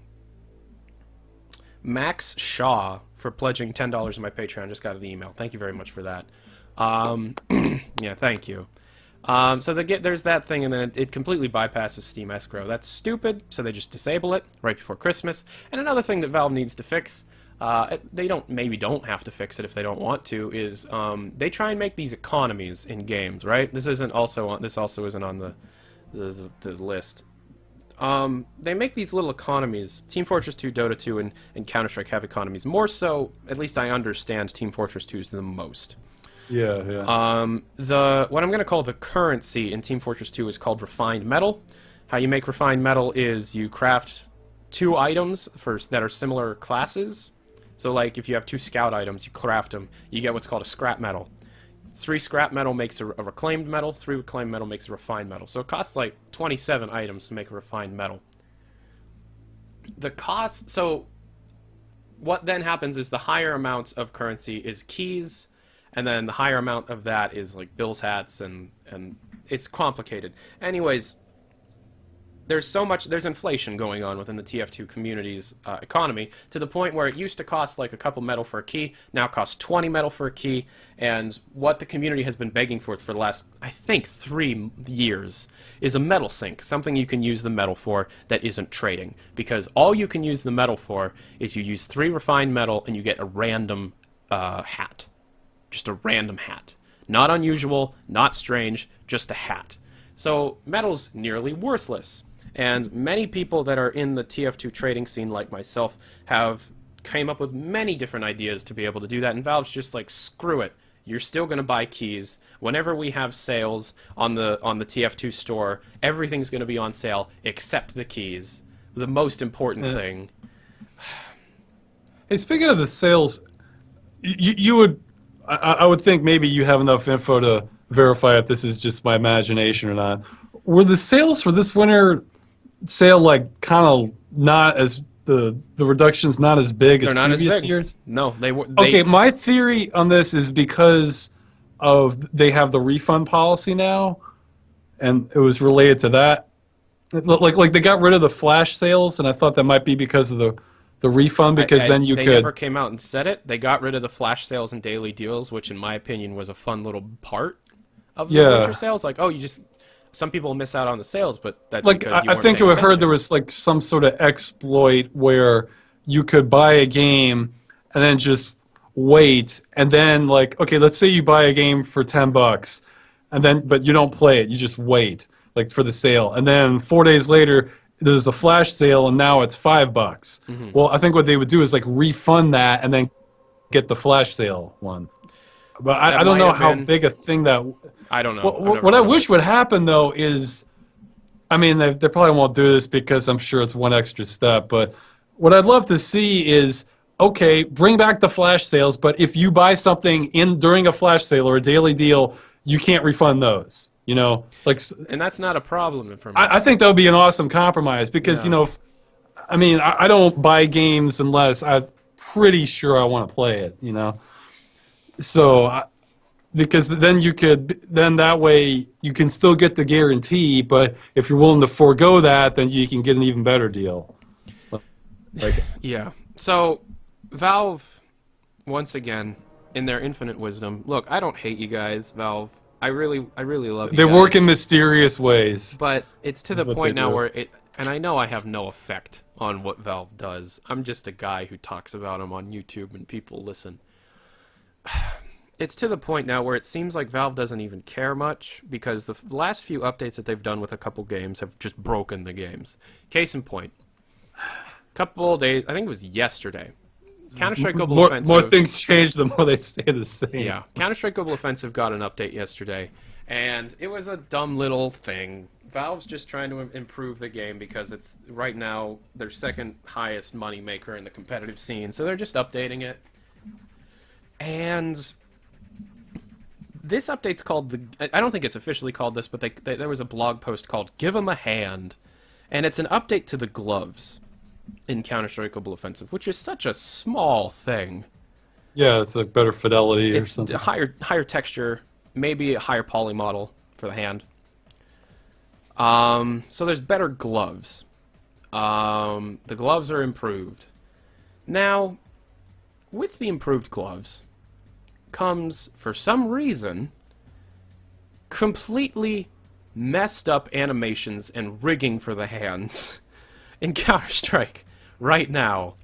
[SPEAKER 1] Max Shaw for pledging $10 in my Patreon. Just got the email. Thank you very much for that. Yeah, thank you. So there's that thing, and then it completely bypasses Steam escrow. That's stupid, so they just disable it right before Christmas. And another thing that Valve needs to fix, they maybe don't have to fix it if they don't want to, is they try and make these economies in games, right? This also isn't on the list. They make these little economies. Team Fortress 2, Dota 2, and Counter-Strike have economies. More so, at least I understand Team Fortress 2's the most.
[SPEAKER 2] Yeah.
[SPEAKER 1] What I'm going to call the currency in Team Fortress 2 is called refined metal. How you make refined metal is you craft 2 items that are similar classes. So like if you have 2 scout items, you craft them, you get what's called a scrap metal. 3 scrap metal makes a reclaimed metal, 3 reclaimed metal makes a refined metal. So it costs like 27 items to make a refined metal. So what then happens is the higher amount of currency is keys, and then the higher amount of that is like Bill's hats, and it's complicated. Anyways, there's inflation going on within the TF2 community's economy, to the point where it used to cost like a couple metal for a key, now costs 20 metal for a key, and what the community has been begging for the last, I think, 3 years is a metal sink, something you can use the metal for that isn't trading, because all you can use the metal for is you use 3 refined metal and you get a random hat. Just a random hat. Not unusual, not strange, just a hat. So metal's nearly worthless. And many people that are in the TF2 trading scene, like myself, have came up with many different ideas to be able to do that, and Valve's just like, screw it. You're still going to buy keys. Whenever we have sales on the TF2 store, everything's going to be on sale except the keys. The most important thing.
[SPEAKER 2] Hey, speaking of the sales, you would I would think maybe you have enough info to verify if this is just my imagination or not. Were the sales for this winter sale like kind of not as the reductions not as big as
[SPEAKER 1] They're not as
[SPEAKER 2] previous
[SPEAKER 1] big.
[SPEAKER 2] years?
[SPEAKER 1] No, they were.
[SPEAKER 2] Okay, my theory on this is because of they have the refund policy now, and it was related to that. Like they got rid of the flash sales, and I thought that might be because of the refund, because then you
[SPEAKER 1] they
[SPEAKER 2] could.
[SPEAKER 1] never came out and said it. They got rid of the flash sales and daily deals, which in my opinion was a fun little part of the winter sales. Like, oh, some people miss out on the sales, but that's
[SPEAKER 2] like
[SPEAKER 1] because you
[SPEAKER 2] I
[SPEAKER 1] weren't
[SPEAKER 2] think
[SPEAKER 1] paying
[SPEAKER 2] I heard
[SPEAKER 1] attention.
[SPEAKER 2] there was like some sort of exploit where you could buy a game and then just wait, and then like, okay, let's say you buy a game for $10, and then but you don't play it, you just wait like for the sale, and then 4 days later there's a flash sale and now it's $5. Well, I think what they would do is like refund that and then get the flash sale one. But I don't know how big a thing that.
[SPEAKER 1] I don't know.
[SPEAKER 2] What I wish would happen though is, I mean, they probably won't do this because I'm sure it's one extra step. But what I'd love to see is, okay, bring back the flash sales, but if you buy something during a flash sale or a daily deal, you can't refund those. You know, like,
[SPEAKER 1] and that's not a problem for me.
[SPEAKER 2] I think that would be an awesome compromise because, you know, I mean, I don't buy games unless I'm pretty sure I want to play it, you know. So, because then that way you can still get the guarantee, but if you're willing to forego that, then you can get an even better deal. Like,
[SPEAKER 1] yeah. So, Valve, once again, in their infinite wisdom, look, I don't hate you guys, Valve. I really love you
[SPEAKER 2] they
[SPEAKER 1] guys.
[SPEAKER 2] work in mysterious ways.
[SPEAKER 1] But it's to the point now where and I know I have no effect on what Valve does. I'm just a guy who talks about them on YouTube and people listen. It's to the point now where it seems like Valve doesn't even care much because the last few updates that they've done with a couple games have just broken the games. Case in point, couple days, I think it was yesterday, Counter-Strike Global Offensive.
[SPEAKER 2] More things change, the more they stay the same.
[SPEAKER 1] Yeah, Counter-Strike Global Offensive got an update yesterday, and it was a dumb little thing. Valve's just trying to improve the game because it's right now their second highest money maker in the competitive scene, so they're just updating it. And this update's called I don't think it's officially called this, but there was a blog post called "Give 'em a Hand," and it's an update to the gloves in Counter-Strike Global Offensive, which is such a small thing.
[SPEAKER 2] Yeah, it's like better fidelity or something.
[SPEAKER 1] It's higher texture, maybe a higher poly model for the hand. So there's better gloves. The gloves are improved. Now, with the improved gloves comes, for some reason, completely messed up animations and rigging for the hands. In Counter-Strike, right now,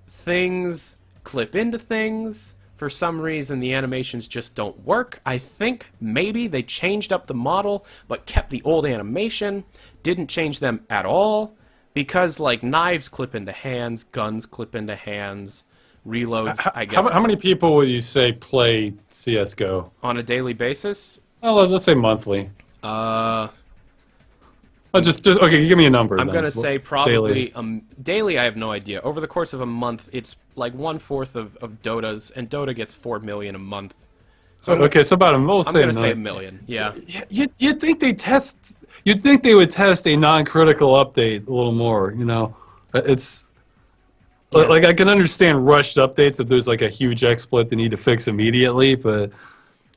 [SPEAKER 1] things clip into things. For some reason, the animations just don't work. I think maybe they changed up the model, but kept the old animation, didn't change them at all, because, like, knives clip into hands, guns clip into hands, reloads, I guess.
[SPEAKER 2] How many people would you say play CSGO?
[SPEAKER 1] On a daily basis?
[SPEAKER 2] Well, let's say monthly. Just okay. Give me a number.
[SPEAKER 1] I'm
[SPEAKER 2] then.
[SPEAKER 1] gonna say probably daily. I have no idea. Over the course of a month, it's like 1/4 of Dota's, and Dota gets 4 million a month. So
[SPEAKER 2] okay, so about
[SPEAKER 1] I'm gonna say a million. Yeah.
[SPEAKER 2] You'd think they test. You'd think they would test a non-critical update a little more. You know, it's like I can understand rushed updates if there's like a huge exploit they need to fix immediately, but.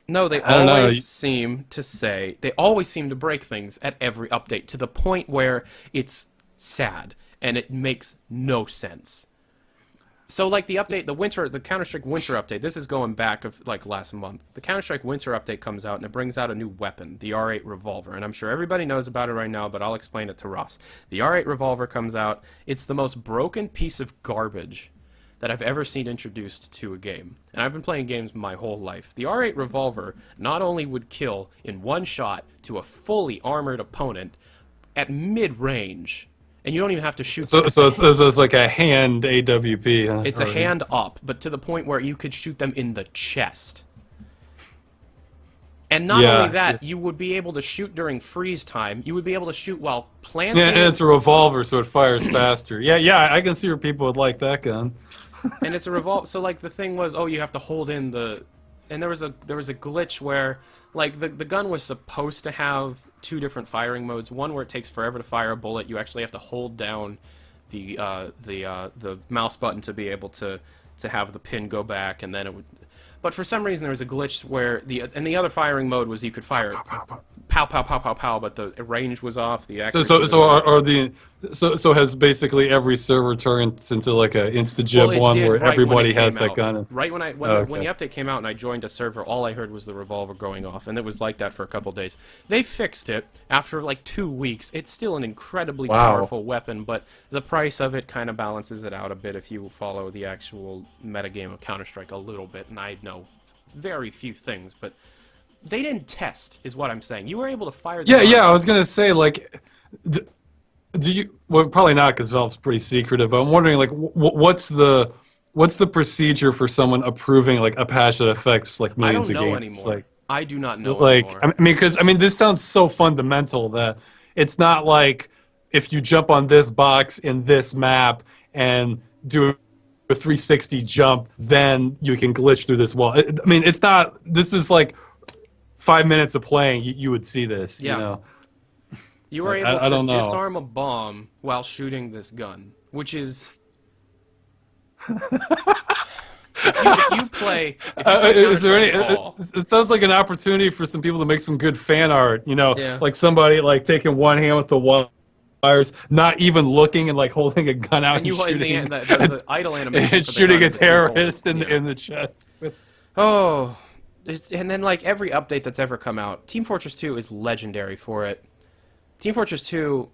[SPEAKER 1] No, they always seem to break things at every update to the point where it's sad and it makes no sense. So, like the Counter-Strike Winter update, this is going back of like last month. The Counter-Strike Winter update comes out and it brings out a new weapon, the R8 revolver, and I'm sure everybody knows about it right now, but I'll explain it to Ross. The R8 revolver comes out. It's the most broken piece of garbage that I've ever seen introduced to a game. And I've been playing games my whole life. The R8 revolver not only would kill in one shot to a fully armored opponent at mid-range, and you don't even have to shoot.
[SPEAKER 2] So it's like a hand AWP. Huh?
[SPEAKER 1] It's a hand up, but to the point where you could shoot them in the chest. And not only that, you would be able to shoot during freeze time. You would be able to shoot while planting.
[SPEAKER 2] Yeah, and it's a revolver, so it fires faster. Yeah, I can see where people would like that gun.
[SPEAKER 1] And it's a revolver. So, like, the thing was, oh, you have to hold in the... and there was a glitch where like the gun was supposed to have 2 different firing modes. One where it takes forever to fire a bullet. You actually have to hold down the mouse button to be able to have the pin go back, and then it would. But for some reason there was a glitch where the other firing mode was you could fire pow pow pow pow pow, but the range was off. The accuracy
[SPEAKER 2] so has basically every server turned into like a InstaJib one where everybody has that gun.
[SPEAKER 1] Right when the update came out and I joined a server, all I heard was the revolver going off, and it was like that for a couple days. They fixed it after like 2 weeks. It's still an incredibly powerful weapon, but the price of it kind of balances it out a bit if you follow the actual metagame of Counter-Strike a little bit, and I know very few things, but they didn't test, is what I'm saying. You were able to fire.
[SPEAKER 2] Yeah. I was gonna say, like, do you? Well, probably not, because Valve's pretty secretive. But I'm wondering, like, what's the procedure for someone approving like a patch that affects like millions of games?
[SPEAKER 1] I don't know anymore.
[SPEAKER 2] Like,
[SPEAKER 1] I do not know
[SPEAKER 2] like,
[SPEAKER 1] anymore.
[SPEAKER 2] because this sounds so fundamental that it's not like if you jump on this box in this map and do a 360 jump, then you can glitch through this wall. It's not. This is like 5 minutes of playing, you would see this.
[SPEAKER 1] Yeah.
[SPEAKER 2] You know,
[SPEAKER 1] you were able to disarm a bomb while shooting this gun, which is. if you play.
[SPEAKER 2] Is there any? It sounds like an opportunity for some people to make some good fan art. You know, like somebody like taking one hand with the wires, not even looking, and like holding a gun out and shooting.
[SPEAKER 1] The idle animation
[SPEAKER 2] and shooting a terrorist in the chest.
[SPEAKER 1] Oh. And then, like, every update that's ever come out, Team Fortress 2 is legendary for it. Team Fortress 2,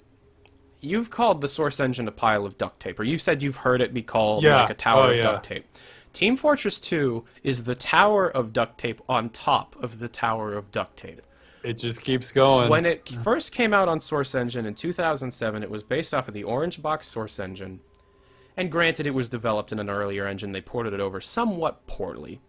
[SPEAKER 1] you've called the source engine a pile of duct tape, or you've said you've heard it be called like a tower of duct tape. Team Fortress 2 is the tower of duct tape on top of the tower of duct tape.
[SPEAKER 2] It just keeps going.
[SPEAKER 1] When it first came out on Source Engine in 2007, it was based off of the Orange Box Source Engine. And granted, it was developed in an earlier engine. They ported it over somewhat poorly.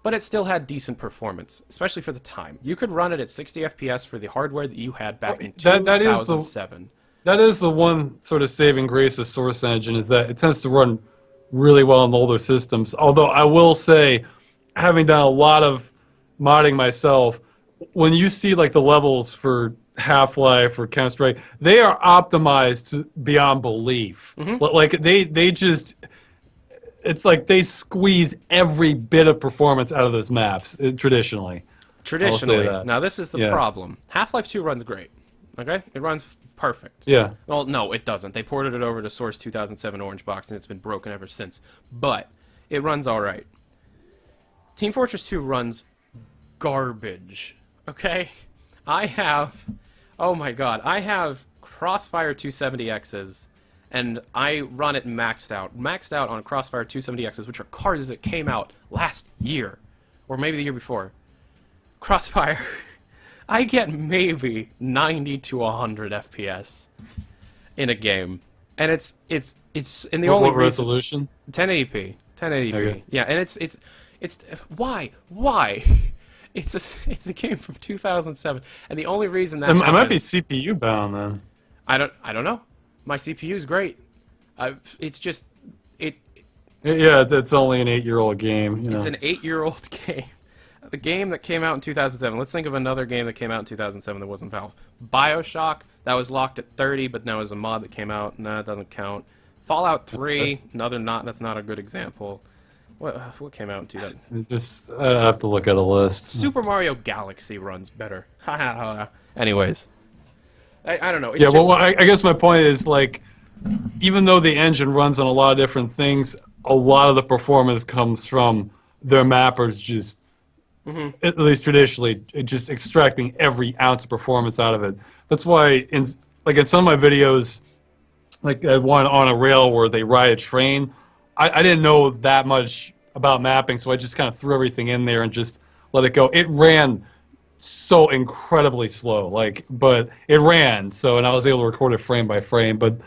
[SPEAKER 1] But it still had decent performance, especially for the time. You could run it at 60 FPS for the hardware that you had back in 2007.
[SPEAKER 2] That is the one sort of saving grace of Source Engine, is that it tends to run really well on older systems. Although I will say, having done a lot of modding myself, when you see like the levels for Half-Life or Counter-Strike, they are optimized beyond belief. Like they just... It's like they squeeze every bit of performance out of those maps, traditionally.
[SPEAKER 1] Now this is the problem. Half-Life 2 runs great. Okay? It runs perfect.
[SPEAKER 2] Yeah.
[SPEAKER 1] Well, no, it doesn't. They ported it over to Source 2007 Orange Box, and it's been broken ever since. But it runs all right. Team Fortress 2 runs garbage. Okay? I have... Oh my god. I have Crossfire 270Xs. And I run it maxed out on Crossfire 270Xs, which are cards that came out last year, or maybe the year before. Crossfire, I get maybe 90 to 100 FPS in a game, and it's in the only
[SPEAKER 2] resolution
[SPEAKER 1] 1080p.
[SPEAKER 2] Okay.
[SPEAKER 1] Yeah, and it's why it's a game from 2007, and the only reason that
[SPEAKER 2] it might be CPU bound then.
[SPEAKER 1] I don't know. My CPU is great. It's just it.
[SPEAKER 2] Yeah, it's only an 8-year-old game.
[SPEAKER 1] It's an 8-year-old game. The game that came out in 2007. Let's think of another game that came out in 2007 that wasn't Valve. BioShock, that was locked at 30, but now there's a mod that came out. No, that doesn't count. Fallout 3, that's not a good example. What came out in 2000?
[SPEAKER 2] Just I have to look at a list.
[SPEAKER 1] Super Mario Galaxy runs better. Anyways. I don't know.
[SPEAKER 2] It's I guess my point is, like, even though the engine runs on a lot of different things, a lot of the performance comes from their mappers just, at least traditionally, just extracting every ounce of performance out of it. That's why, in some of my videos, like one on a rail where they ride a train, I didn't know that much about mapping, so I just kind of threw everything in there and just let it go. It ran so incredibly slow, but it ran, and I was able to record it frame by frame. But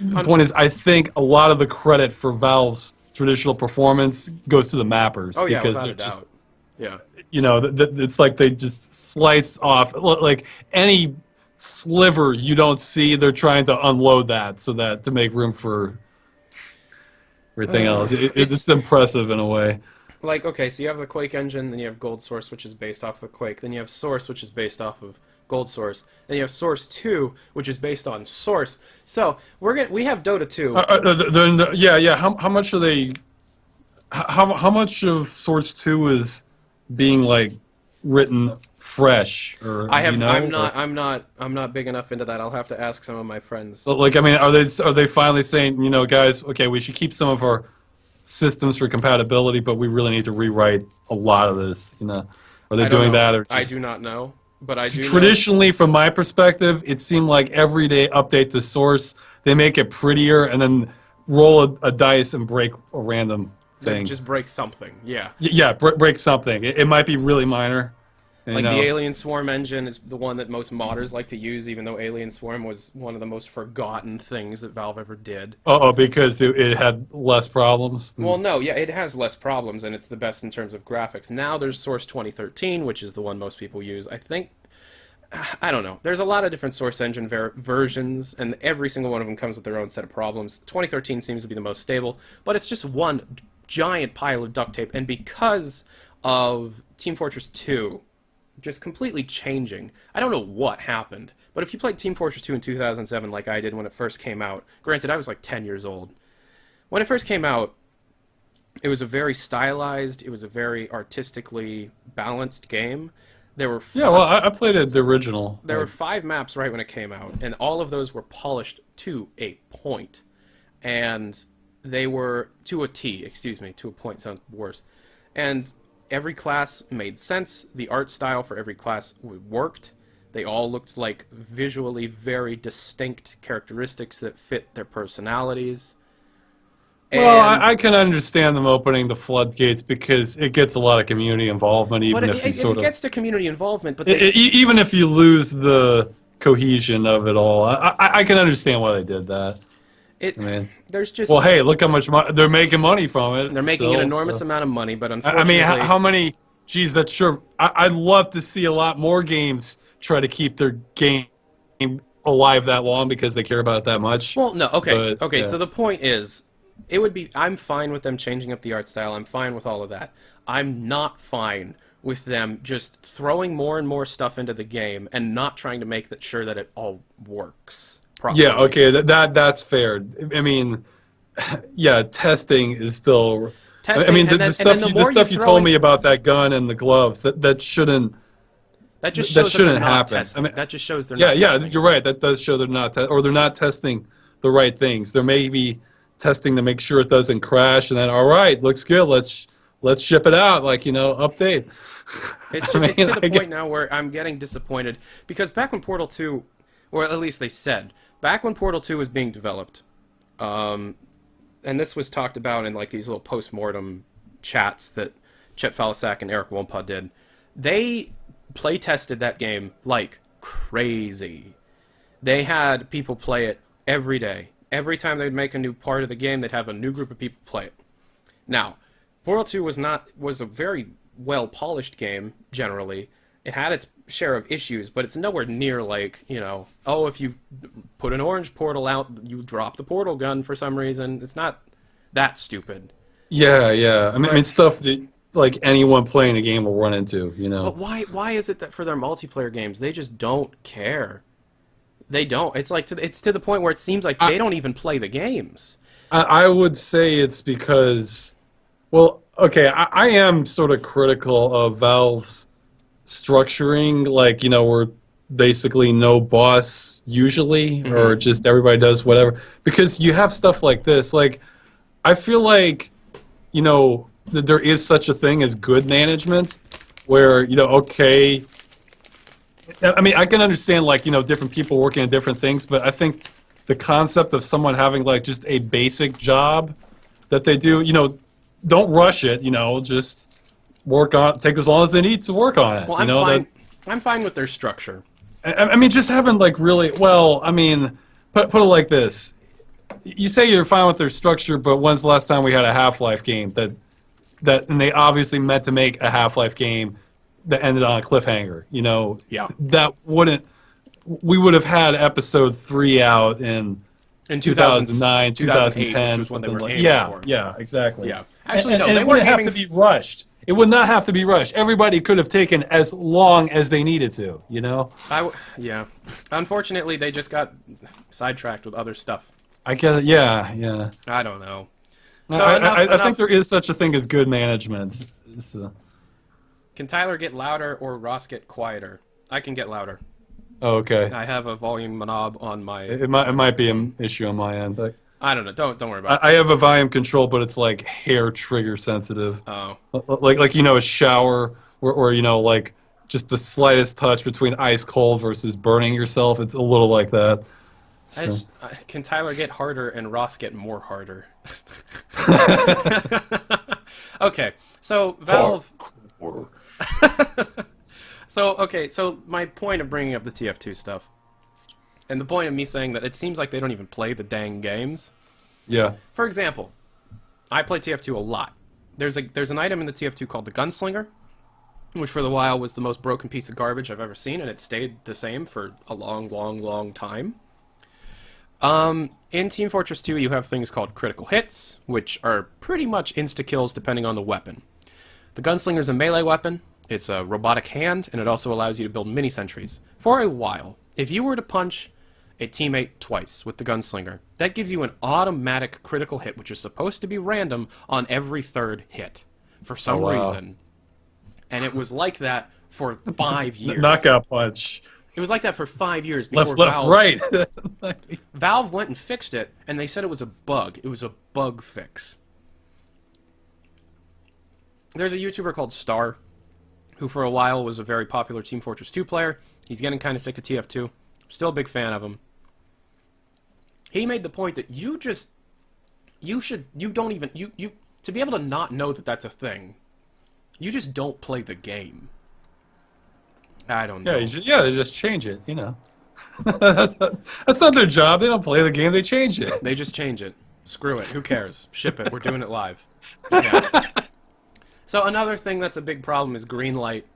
[SPEAKER 2] the point is, I think a lot of the credit for Valve's traditional performance goes to the mappers, because they're just, it's like they just slice off, like any sliver you don't see, they're trying to unload that to make room for everything else. It's impressive in a way.
[SPEAKER 1] like, okay, so you have the Quake engine, then you have Gold Source, which is based off the Quake, then you have Source, which is based off of Gold Source, then you have Source 2, which is based on Source. So we have Dota 2.
[SPEAKER 2] Yeah. How much are they? How much of Source 2 is being like written fresh? Or I'm
[SPEAKER 1] not big enough into that. I'll have to ask some of my friends.
[SPEAKER 2] Like, I mean, are they finally saying, guys, okay, we should keep some of our systems for compatibility, but we really need to rewrite a lot of this? Are they doing that? Or
[SPEAKER 1] I do not know, but I do.
[SPEAKER 2] Traditionally, from my perspective, it seemed like every day update to Source, they make it prettier, and then roll a dice and break a random thing.
[SPEAKER 1] Just break something, yeah.
[SPEAKER 2] Yeah, break something. It might be really minor.
[SPEAKER 1] Like the Alien Swarm engine is the one that most modders like to use, even though Alien Swarm was one of the most forgotten things that Valve ever did.
[SPEAKER 2] Because it had less problems?
[SPEAKER 1] Well, no, yeah, it has less problems, and it's the best in terms of graphics. Now there's Source 2013, which is the one most people use. I don't know. There's a lot of different Source engine versions, and every single one of them comes with their own set of problems. 2013 seems to be the most stable, but it's just one giant pile of duct tape, and because of Team Fortress 2 just completely changing, I don't know what happened, but if you played Team Fortress 2 in 2007 like I did when it first came out, granted I was like 10 years old, when it first came out, it was a very stylized, it was a very artistically balanced game. There were
[SPEAKER 2] I played the original.
[SPEAKER 1] There were 5 maps right when it came out, and all of those were polished to a point, and they were to a T, to a point sounds worse, and every class made sense. The art style for every class worked. They all looked like visually very distinct characteristics that fit their personalities.
[SPEAKER 2] Well, I can understand them opening the floodgates because it gets a lot of community involvement, even if it
[SPEAKER 1] gets to community involvement, but
[SPEAKER 2] even if you lose the cohesion of it all, I can understand why they did that.
[SPEAKER 1] There's just
[SPEAKER 2] hey, look how much they're making money from it.
[SPEAKER 1] They're making an enormous amount of money, but unfortunately,
[SPEAKER 2] I mean, how many? Geez, that's sure. I'd love to see a lot more games try to keep their game alive that long because they care about it that much.
[SPEAKER 1] Well, no, okay. So the point is, I'm fine with them changing up the art style. I'm fine with all of that. I'm not fine with them just throwing more and more stuff into the game and not trying to make sure that it all works properly.
[SPEAKER 2] Yeah, okay, that's fair. I mean, yeah, testing is still. The stuff you told me about that gun and the gloves that shouldn't.
[SPEAKER 1] That just shows
[SPEAKER 2] shouldn't
[SPEAKER 1] that
[SPEAKER 2] happen.
[SPEAKER 1] Testing. That just shows they're not.
[SPEAKER 2] Yeah, you're right. That does show they're not, they're not testing the right things. They're maybe testing to make sure it doesn't crash, and then all right, looks good. Let's ship it out. Update.
[SPEAKER 1] It's just it's to the point now where I'm getting disappointed because back when Portal 2, or at least they said back when Portal 2 was being developed, and this was talked about in these little post-mortem chats that Chet Falisak and Eric Wompa did. They play tested that game like crazy. They had people play it every day. Every time they'd make a new part of the game, they'd have a new group of people play it. Now, Portal 2 was a very well polished game generally. It had its share of issues, but it's nowhere near if you put an orange portal out, you drop the portal gun for some reason. It's not that stupid.
[SPEAKER 2] Yeah. I mean, stuff that anyone playing the game will run into,
[SPEAKER 1] But why is it that for their multiplayer games they just don't care? They don't. It's it's to the point where it seems like they don't even play the games.
[SPEAKER 2] I would say it's because, well, okay, I am sort of critical of Valve's structuring, we're basically no boss usually, or just everybody does whatever. Because you have stuff like this. I feel like, that there is such a thing as good management, where, okay, I mean, I can understand, different people working on different things, but I think the concept of someone having, just a basic job that they do, don't rush it, just work on, take as long as they need to work on it.
[SPEAKER 1] Well, I'm fine with their structure.
[SPEAKER 2] I mean, just having, really, well, I mean, put it like this. You say you're fine with their structure, but when's the last time we had a Half-Life game and they obviously meant to make a Half-Life game that ended on a cliffhanger,
[SPEAKER 1] Yeah.
[SPEAKER 2] That wouldn't. We would have had episode 3 out in
[SPEAKER 1] In
[SPEAKER 2] 2009,
[SPEAKER 1] 2008,
[SPEAKER 2] 2010,
[SPEAKER 1] which was when they
[SPEAKER 2] something
[SPEAKER 1] were
[SPEAKER 2] like
[SPEAKER 1] aiming
[SPEAKER 2] yeah,
[SPEAKER 1] for.
[SPEAKER 2] yeah, exactly.
[SPEAKER 1] Yeah. Actually, no,
[SPEAKER 2] and
[SPEAKER 1] they
[SPEAKER 2] it
[SPEAKER 1] weren't
[SPEAKER 2] wouldn't have
[SPEAKER 1] aiming
[SPEAKER 2] to be rushed. It would not have to be rushed. Everybody could have taken as long as they needed to, you know?
[SPEAKER 1] Yeah. Unfortunately, they just got sidetracked with other stuff.
[SPEAKER 2] I guess, yeah.
[SPEAKER 1] I don't know. So
[SPEAKER 2] I think there is such a thing as good management. So.
[SPEAKER 1] Can Tyler get louder or Ross get quieter? I can get louder.
[SPEAKER 2] Oh, okay.
[SPEAKER 1] I have a volume knob on my...
[SPEAKER 2] It might be an issue on my end.
[SPEAKER 1] I don't know. Don't worry about it.
[SPEAKER 2] I have a volume control, but it's like hair trigger sensitive.
[SPEAKER 1] Oh.
[SPEAKER 2] Like a shower or like just the slightest touch between ice cold versus burning yourself. It's a little like that. So.
[SPEAKER 1] Can Tyler get harder and Ross get more harder? Okay, so Valve... So my point of bringing up the TF2 stuff, and the point of me saying that it seems like they don't even play the dang games.
[SPEAKER 2] Yeah.
[SPEAKER 1] For example, I play TF2 a lot. There's an item in the TF2 called the Gunslinger, which for the while was the most broken piece of garbage I've ever seen, and it stayed the same for a long time. In Team Fortress 2, you have things called critical hits, which are pretty much insta-kills depending on the weapon. The Gunslinger is a melee weapon, it's a robotic hand, and it also allows you to build mini-sentries. For a while, if you were to punch a teammate twice with the Gunslinger, that gives you an automatic critical hit, which is supposed to be random on every third hit, for some reason. And it was like that for 5 years.
[SPEAKER 2] Knockout punch.
[SPEAKER 1] It was like that for 5 years before
[SPEAKER 2] Left,
[SPEAKER 1] Valve,
[SPEAKER 2] right.
[SPEAKER 1] Valve went and fixed it, and they said it was a bug. It was a bug fix. There's a YouTuber called Star, who for a while was a very popular Team Fortress 2 player. He's getting kind of sick of TF2. Still a big fan of him. He made the point that to be able to not know that that's a thing, you just don't play the game. I don't know.
[SPEAKER 2] They just change it, That's not their job. They don't play the game, they change it.
[SPEAKER 1] They just change it. Screw it. Who cares? Ship it. We're doing it live. Yeah. So another thing that's a big problem is green light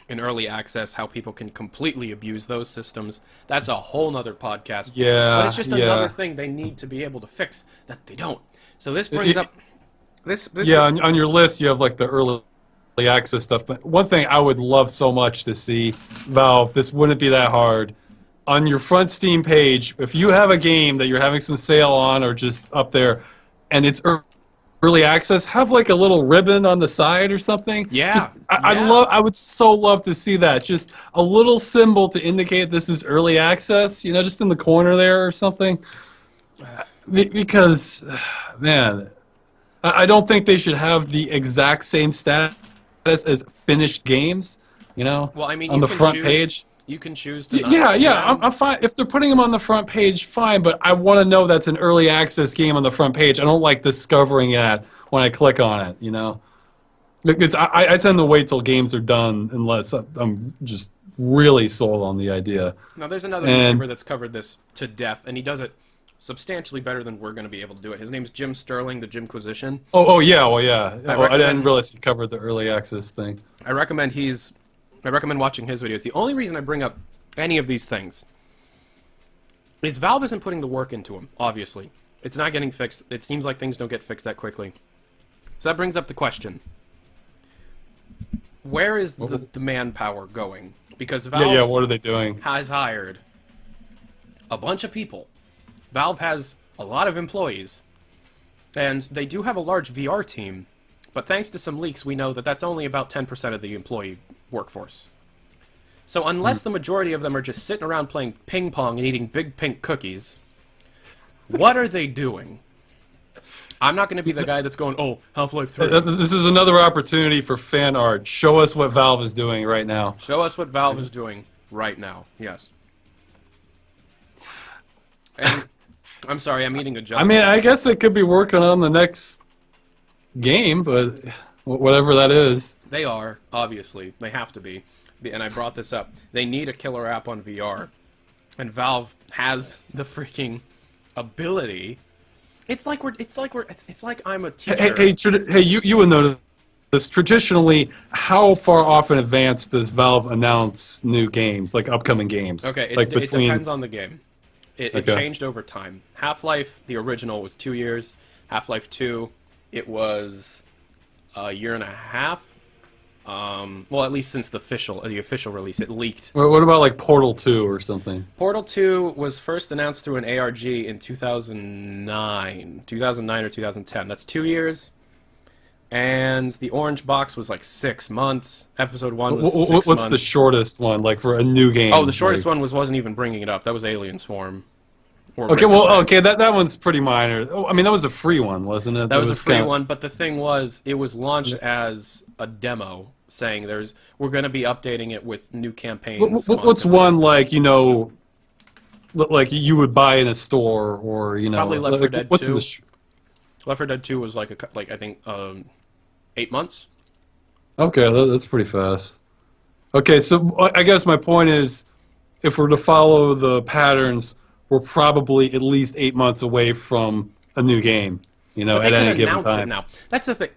[SPEAKER 1] in early access, how people can completely abuse those systems. That's a whole nother podcast.
[SPEAKER 2] Yeah.
[SPEAKER 1] But it's just another thing they need to be able to fix that they don't. So this brings up...
[SPEAKER 2] on your list you have like the early access stuff, but one thing I would love so much to see, Valve, this wouldn't be that hard. On your front Steam page, if you have a game that you're having some sale on or just up there, and it's early access, have like a little ribbon on the side or something.
[SPEAKER 1] Yeah.
[SPEAKER 2] I would so love to see that. Just a little symbol to indicate this is early access, just in the corner there or something. Because, man, I don't think they should have the exact same status as finished games,
[SPEAKER 1] Well, I mean,
[SPEAKER 2] on the front page.
[SPEAKER 1] You can choose to
[SPEAKER 2] I'm fine. If they're putting them on the front page, fine, but I want to know that's an early access game on the front page. I don't like discovering it when I click on it, Because I tend to wait till games are done unless I'm just really sold on the idea.
[SPEAKER 1] Now, there's another YouTuber that's covered this to death, and he does it substantially better than we're going to be able to do it. His name's Jim Sterling, the Jimquisition.
[SPEAKER 2] Oh yeah, well, yeah. I didn't realize he covered the early access thing.
[SPEAKER 1] I recommend watching his videos. The only reason I bring up any of these things is Valve isn't putting the work into them, obviously. It's not getting fixed. It seems like things don't get fixed that quickly. So that brings up the question. Where is the manpower going? Because Valve
[SPEAKER 2] what are they doing?
[SPEAKER 1] Has hired a bunch of people. Valve has a lot of employees. And they do have a large VR team. But thanks to some leaks, we know that that's only about 10% of the employee workforce. So unless the majority of them are just sitting around playing ping pong and eating big pink cookies, what are they doing? I'm not going to be the guy that's going, oh, Half-Life 3.
[SPEAKER 2] This is another opportunity for fan art. Show us what Valve is doing right now.
[SPEAKER 1] Show us what Valve is doing right now. Yes. And I'm sorry, I'm eating a jelly.
[SPEAKER 2] I mean, I guess they could be working on the next game, but whatever that is.
[SPEAKER 1] They are, obviously. They have to be. And I brought this up. They need a killer app on VR. And Valve has the freaking ability. It's like I'm a teacher.
[SPEAKER 2] Hey, you would know this. Traditionally, how far off in advance does Valve announce new games, like upcoming games?
[SPEAKER 1] Okay,
[SPEAKER 2] like
[SPEAKER 1] it depends on the game. It changed over time. Half-Life, the original, was 2 years. Half-Life 2, it was a year and a half. Well, at least since the official release, it leaked.
[SPEAKER 2] What about like Portal 2 or something?
[SPEAKER 1] Portal 2 was first announced through an ARG in 2009 or 2010. That's 2 years. And the orange box was like 6 months. Episode 1 was 6 months.
[SPEAKER 2] What's the shortest one, like for a new game?
[SPEAKER 1] Oh, the shortest one wasn't even bringing it up. That was Alien Swarm.
[SPEAKER 2] Okay, that one's pretty minor. Oh, I mean, that was a free one, wasn't it?
[SPEAKER 1] That was a free one, but the thing was, it was launched as a demo, saying we're going to be updating it with new campaigns.
[SPEAKER 2] What's one like like you would buy in a store, or
[SPEAKER 1] probably Left 4 Dead 2.
[SPEAKER 2] What's
[SPEAKER 1] Left 4 Dead 2 was like I think 8 months.
[SPEAKER 2] Okay, that's pretty fast. Okay, so I guess my point is, if we're to follow the patterns, we're probably at least 8 months away from a new game, at any given time.
[SPEAKER 1] It now. That's the thing.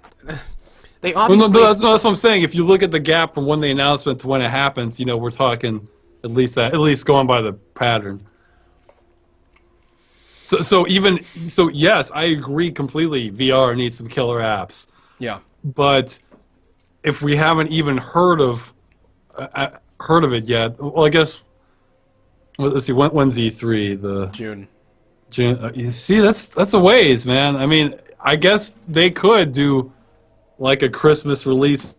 [SPEAKER 1] They obviously...
[SPEAKER 2] Well, that's what I'm saying. If you look at the gap from when the announcement to when it happens, we're talking at least going by the pattern. So yes, I agree completely. VR needs some killer apps.
[SPEAKER 1] Yeah.
[SPEAKER 2] But if we haven't even heard of it yet, well, I guess. Well, let's see. When's E3?
[SPEAKER 1] June.
[SPEAKER 2] You see, that's a ways, man. I mean, I guess they could do like a Christmas release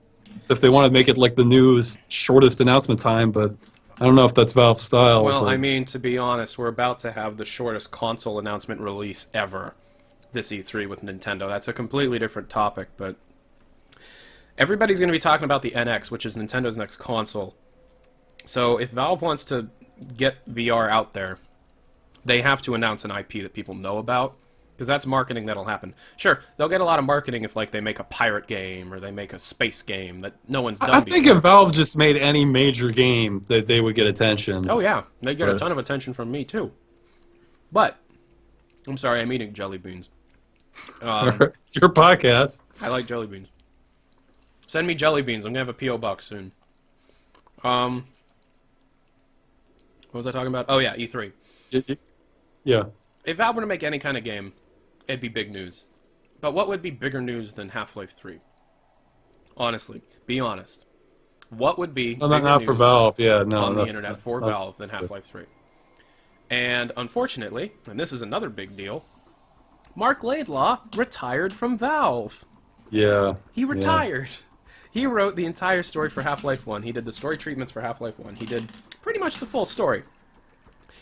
[SPEAKER 2] if they want to make it like the news shortest announcement time, but I don't know if that's Valve style.
[SPEAKER 1] Well, I mean, to be honest, we're about to have the shortest console announcement release ever this E3 with Nintendo. That's a completely different topic, but everybody's going to be talking about the NX, which is Nintendo's next console. So if Valve wants to get VR out there, they have to announce an IP that people know about, because that's marketing that'll happen. Sure, they'll get a lot of marketing if they make a pirate game or they make a space game that no one's done before.
[SPEAKER 2] I think if Valve just made any major game, that they would get attention.
[SPEAKER 1] Oh yeah, they'd get a ton of attention from me too. But I'm sorry, I'm eating jelly beans.
[SPEAKER 2] It's your podcast.
[SPEAKER 1] I like jelly beans. Send me jelly beans. I'm gonna have a PO box soon. What was I talking about? Oh yeah, E3.
[SPEAKER 2] Yeah.
[SPEAKER 1] If Valve were to make any kind of game, it'd be big news. But what would be bigger news than Half-Life 3? Honestly, be honest. What would be
[SPEAKER 2] not for Valve? Yeah, no.
[SPEAKER 1] On the internet for Valve than Half-Life 3? And unfortunately, and this is another big deal, Marc Laidlaw retired from Valve.
[SPEAKER 2] Yeah.
[SPEAKER 1] He retired. Yeah. He wrote the entire story for Half-Life 1. He did the story treatments for Half-Life 1. He did pretty much the full story.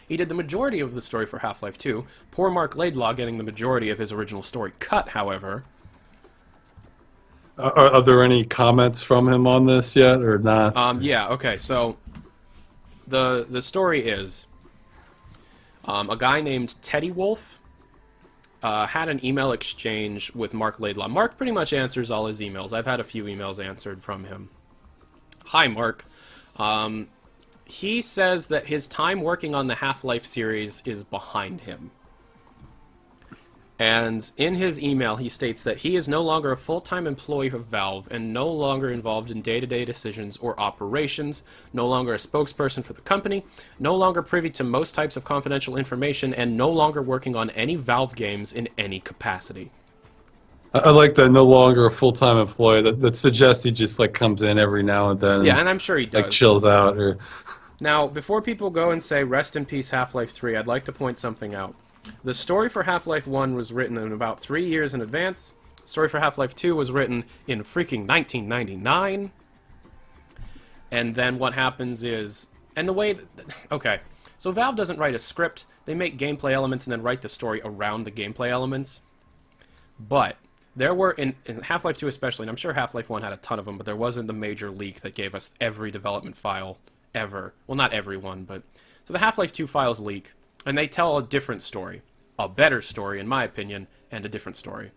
[SPEAKER 1] He did the majority of the story for Half-Life 2. Poor Marc Laidlaw getting the majority of his original story cut, however.
[SPEAKER 2] Are there any comments from him on this yet, or not?
[SPEAKER 1] Yeah, okay, so the story is a guy named Teddy Wolf had an email exchange with Marc Laidlaw. Marc pretty much answers all his emails. I've had a few emails answered from him. Hi, Marc. He says that his time working on the Half-Life series is behind him. And in his email, he states that he is no longer a full-time employee of Valve and no longer involved in day-to-day decisions or operations, no longer a spokesperson for the company, no longer privy to most types of confidential information, and no longer working on any Valve games in any capacity.
[SPEAKER 2] I like that no longer a full-time employee. That suggests he just comes in every now and then.
[SPEAKER 1] Yeah, and I'm sure he does.
[SPEAKER 2] Chills out.
[SPEAKER 1] Now, before people go and say, rest in peace Half-Life 3, I'd like to point something out. The story for Half-Life 1 was written in about 3 years in advance. The story for Half-Life 2 was written in freaking 1999. And then what happens is... And the way... Okay, so Valve doesn't write a script. They make gameplay elements and then write the story around the gameplay elements. But there were, in Half-Life 2 especially, and I'm sure Half-Life 1 had a ton of them, but there wasn't the major leak that gave us every development file ever. Well, not everyone, but... So the Half-Life 2 files leak, and they tell a different story. A better story, in my opinion, and a different story.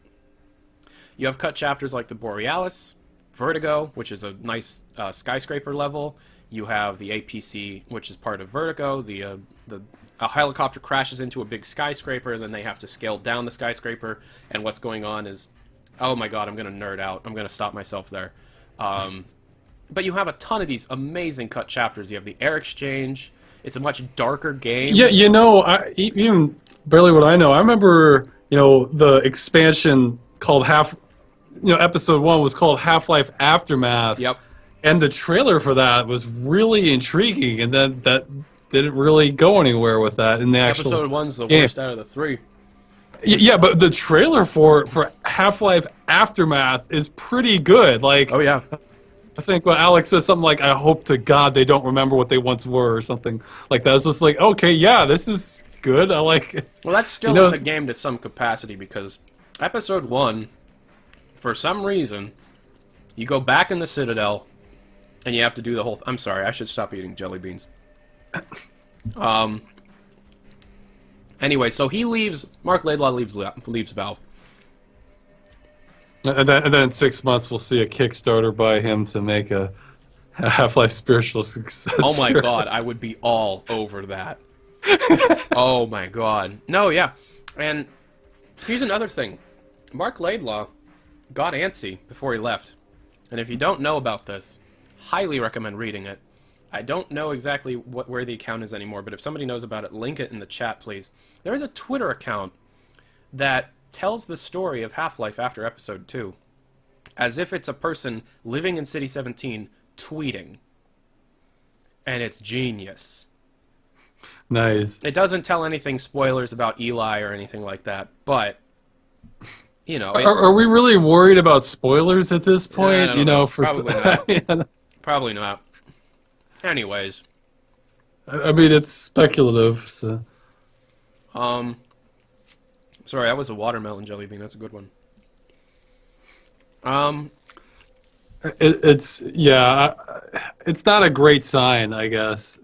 [SPEAKER 1] You have cut chapters like the Borealis, Vertigo, which is a nice skyscraper level. You have the APC, which is part of Vertigo. A helicopter crashes into a big skyscraper, then they have to scale down the skyscraper, and what's going on is... Oh my god, I'm going to nerd out. I'm going to stop myself there. But you have a ton of these amazing cut chapters. You have the air exchange, It's a much darker game.
[SPEAKER 2] Yeah, even barely what I know. I remember, the expansion called Episode 1 was called Half-Life Aftermath.
[SPEAKER 1] Yep.
[SPEAKER 2] And the trailer for that was really intriguing, and then that didn't really go anywhere with that in the actual
[SPEAKER 1] Episode 1's the
[SPEAKER 2] game.
[SPEAKER 1] worst out of the 3.
[SPEAKER 2] Yeah, but the trailer for Half-Life Aftermath is pretty good. Like,
[SPEAKER 1] Oh yeah.
[SPEAKER 2] I think Alex says something like, "I hope to God they don't remember what they once were," or something like that. It's just like, okay, yeah, this is good. I like it.
[SPEAKER 1] Well, that's still in the game to some capacity because Episode 1, for some reason, you go back in the Citadel, and you have to do the whole... I'm sorry, I should stop eating jelly beans. Anyway, so he leaves... Marc Laidlaw leaves Valve.
[SPEAKER 2] And then in 6 months, we'll see a Kickstarter by him to make a Half-Life spiritual success.
[SPEAKER 1] Oh my god, I would be all over that. Oh my god. No, yeah. And here's another thing. Marc Laidlaw got antsy before he left. And if you don't know about this, highly recommend reading it. I don't know exactly where the account is anymore, but if somebody knows about it, link it in the chat, please. There is a Twitter account that tells the story of Half-Life after Episode 2, as if it's a person living in City 17 tweeting. And it's genius.
[SPEAKER 2] Nice.
[SPEAKER 1] It doesn't tell anything spoilers about Eli or anything like that, but,
[SPEAKER 2] Are we really worried about spoilers at this point?
[SPEAKER 1] I don't know.
[SPEAKER 2] For
[SPEAKER 1] Probably not.
[SPEAKER 2] yeah.
[SPEAKER 1] Probably not. Anyways.
[SPEAKER 2] I mean, it's speculative, so...
[SPEAKER 1] Sorry, that was a watermelon jelly bean. That's a good one.
[SPEAKER 2] It's not a great sign, I guess.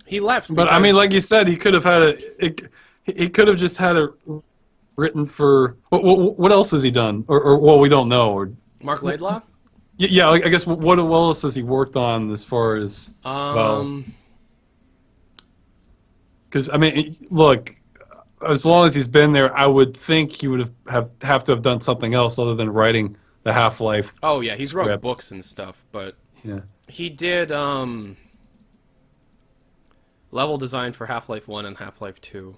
[SPEAKER 1] He left.
[SPEAKER 2] But I mean, like you said, he could have had he could have just had it written for... What else has he done? Or well, we don't know. Or
[SPEAKER 1] Marc Laidlaw?
[SPEAKER 2] Yeah, I guess what else has he worked on as far as Valve? Because I mean, look, as long as he's been there, I would think he would have to have done something else other than writing the Half-Life.
[SPEAKER 1] Oh yeah, he's wrote
[SPEAKER 2] script.
[SPEAKER 1] books and stuff, but
[SPEAKER 2] Yeah,
[SPEAKER 1] he did level design for Half-Life 1 and Half-Life 2.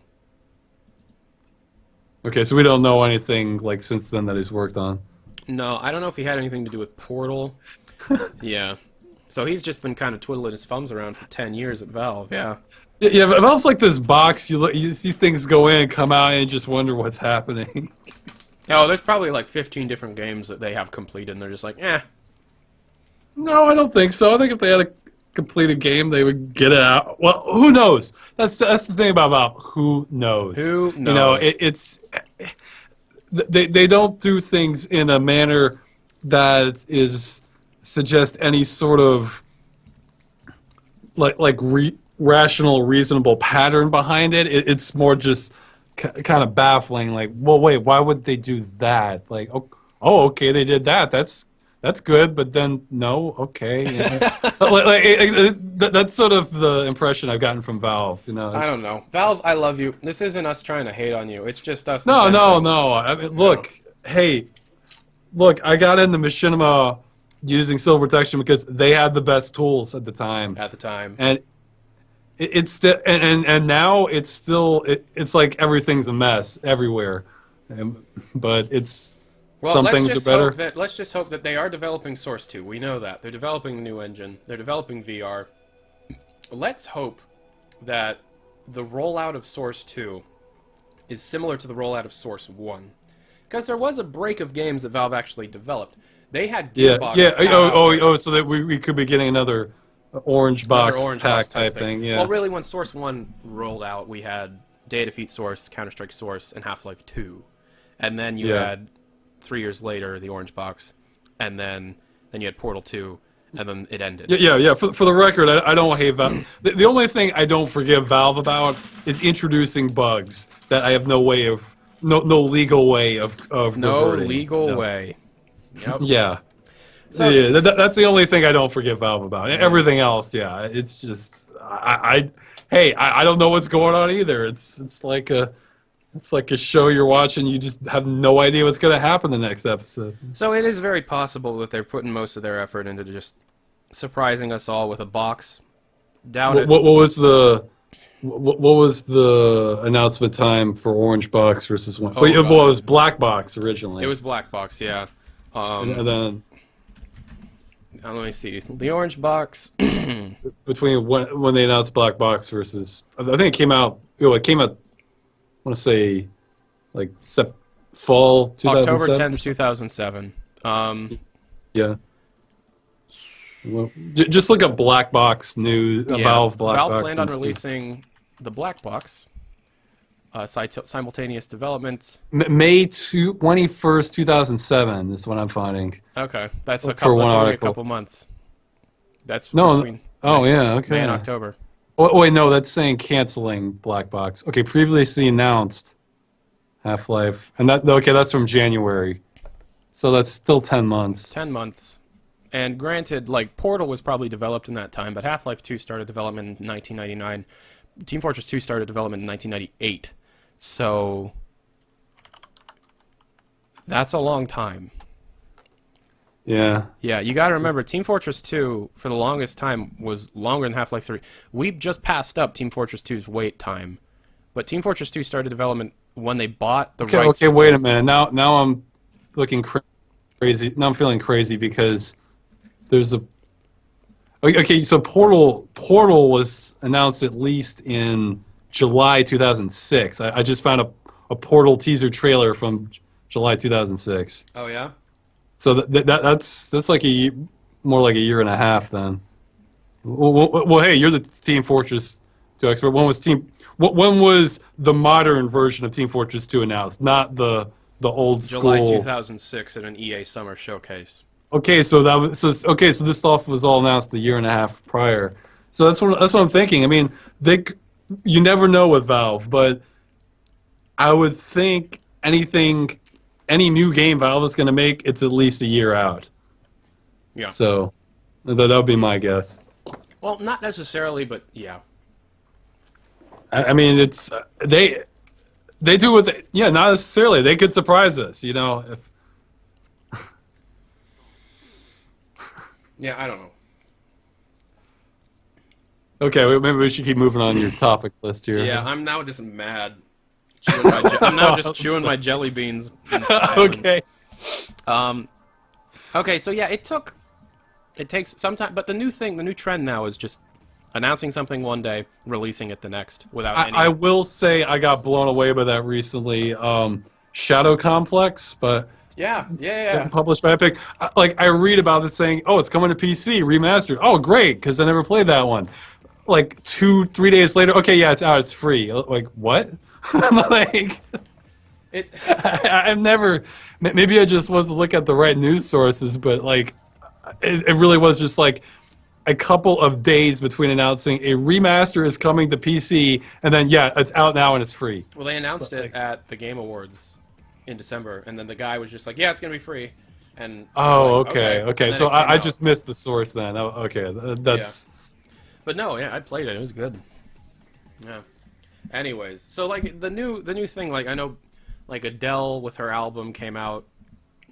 [SPEAKER 2] okay, so we don't know anything like since then that he's worked on.
[SPEAKER 1] No, I don't know if he had anything to do with Portal. Yeah. So he's just been kind of twiddling his thumbs around for 10 years at Valve, yeah.
[SPEAKER 2] Yeah, Valve's like this box. You see things go in, come out, and just wonder what's happening.
[SPEAKER 1] Oh, there's probably like 15 different games that they have completed, and they're just like, eh.
[SPEAKER 2] No, I don't think so. I think if they had a completed game, they would get it out. Well, who knows? That's the thing about Valve. Who knows?
[SPEAKER 1] Who knows?
[SPEAKER 2] It's they don't do things in a manner that suggest any sort of rational, reasonable pattern behind it. It's more just kind of baffling. Like, well, wait, why would they do that? Like, oh, okay, they did that. That's good, but then no, okay. That's sort of the impression I've gotten from Valve.
[SPEAKER 1] I don't know. Valve, I love you. This isn't us trying to hate on you. It's just us.
[SPEAKER 2] No. I mean, look, I got into machinima using Silver Protection because they had the best tools at the time. And it's still, and now it's still, it's like everything's a mess everywhere. But it's.
[SPEAKER 1] Well,
[SPEAKER 2] some things are better.
[SPEAKER 1] Let's just hope that they are developing Source 2. We know that. They're developing a new engine. They're developing VR. Let's hope that the rollout of Source 2 is similar to the rollout of Source 1. Because there was a break of games that Valve actually developed. They had Gearbox.
[SPEAKER 2] Yeah. So that we could be getting another orange box pack type thing. Yeah.
[SPEAKER 1] Well, really, when Source 1 rolled out, we had Day of Defeat Source, Counter-Strike Source, and Half-Life 2. And then you had... 3 years later, the orange box, and then you had Portal 2, and then it ended.
[SPEAKER 2] Yeah. For the record, I don't hate Valve. The only thing I don't forgive Valve about is introducing bugs that I have no legal way of reverting.
[SPEAKER 1] No legal way. Yep.
[SPEAKER 2] Yeah. So that's the only thing I don't forgive Valve about. Everything else, yeah, it's just I don't know what's going on either. It's like a show you're watching, you just have no idea what's going to happen the next episode.
[SPEAKER 1] So it is very possible that they're putting most of their effort into just surprising us all with a box Doubt it.
[SPEAKER 2] What was the what was the announcement time for Orange Box versus one? Well, it was Black Box originally.
[SPEAKER 1] It was Black Box, yeah.
[SPEAKER 2] And then
[SPEAKER 1] let me see. The Orange Box.
[SPEAKER 2] between when they announced Black Box versus, I think it came out. It came out. I want to say, like fall 2007.
[SPEAKER 1] October 10th, 2007.
[SPEAKER 2] Yeah. Well, just look up Black Box news.
[SPEAKER 1] Yeah.
[SPEAKER 2] Valve Black Box.
[SPEAKER 1] Valve planned on releasing the Black Box. Simultaneous development.
[SPEAKER 2] May 21st, 2007 is what I'm finding.
[SPEAKER 1] Okay, that's
[SPEAKER 2] only
[SPEAKER 1] a couple months. That's
[SPEAKER 2] no.
[SPEAKER 1] Between
[SPEAKER 2] Okay.
[SPEAKER 1] May and October.
[SPEAKER 2] Oh, wait, no, that's saying canceling Black Box. Okay, previously announced Half-Life, and that's from January, so that's still 10 months.
[SPEAKER 1] 10 months, and granted, like Portal was probably developed in that time, but Half-Life 2 started development in 1999. Team Fortress 2 started development in 1998. So that's a long time.
[SPEAKER 2] Yeah.
[SPEAKER 1] Yeah, you got to remember, Team Fortress 2, for the longest time, was longer than Half-Life 3. We just passed up Team Fortress 2's wait time. But Team Fortress 2 started development when they bought the rights to...
[SPEAKER 2] Okay, wait a minute. Now I'm looking crazy. Now I'm feeling crazy because there's a... Okay, so Portal was announced at least in July 2006. I just found a Portal teaser trailer from July 2006.
[SPEAKER 1] Oh yeah.
[SPEAKER 2] So that's like more like a year and a half then. Well, hey, you're the Team Fortress 2 expert. When was the modern version of Team Fortress 2 announced? Not the old school.
[SPEAKER 1] July 2006 at an EA Summer Showcase.
[SPEAKER 2] Okay, so this stuff was all announced a year and a half prior. So that's what I'm thinking. I mean, you never know with Valve, but I would think any new game Valve is going to make, it's at least a year out.
[SPEAKER 1] Yeah.
[SPEAKER 2] So that would be my guess.
[SPEAKER 1] Well, not necessarily, but yeah.
[SPEAKER 2] I mean, it's they do what not necessarily. They could surprise us, if.
[SPEAKER 1] Yeah, I don't know.
[SPEAKER 2] Okay, maybe we should keep moving on your topic list here.
[SPEAKER 1] Yeah, I'm now just mad. I'm now just chewing my jelly beans in silence.
[SPEAKER 2] Okay.
[SPEAKER 1] Okay, so yeah, it takes some time, but the new trend now is just announcing something one day, releasing it the next without any...
[SPEAKER 2] I will say I got blown away by that recently. Shadow Complex, but...
[SPEAKER 1] Yeah.
[SPEAKER 2] Published by Epic. I read about it saying, oh, it's coming to PC, remastered. Oh, great, because I never played that one. Like 2-3 days later, okay, yeah, it's out, it's free. Like, what? I've never... Maybe I just wasn't looking at the right news sources, but, it really was just, a couple of days between announcing a remaster is coming to PC, and then, yeah, it's out now and it's free.
[SPEAKER 1] Well, they announced it at the Game Awards in December, and then the guy was just like, yeah, it's going to be free. And
[SPEAKER 2] okay. So I just missed the source then. Okay, that's...
[SPEAKER 1] Yeah. But no, yeah, I played it. It was good. Yeah. Anyways, so the new thing, I know, Adele with her album came out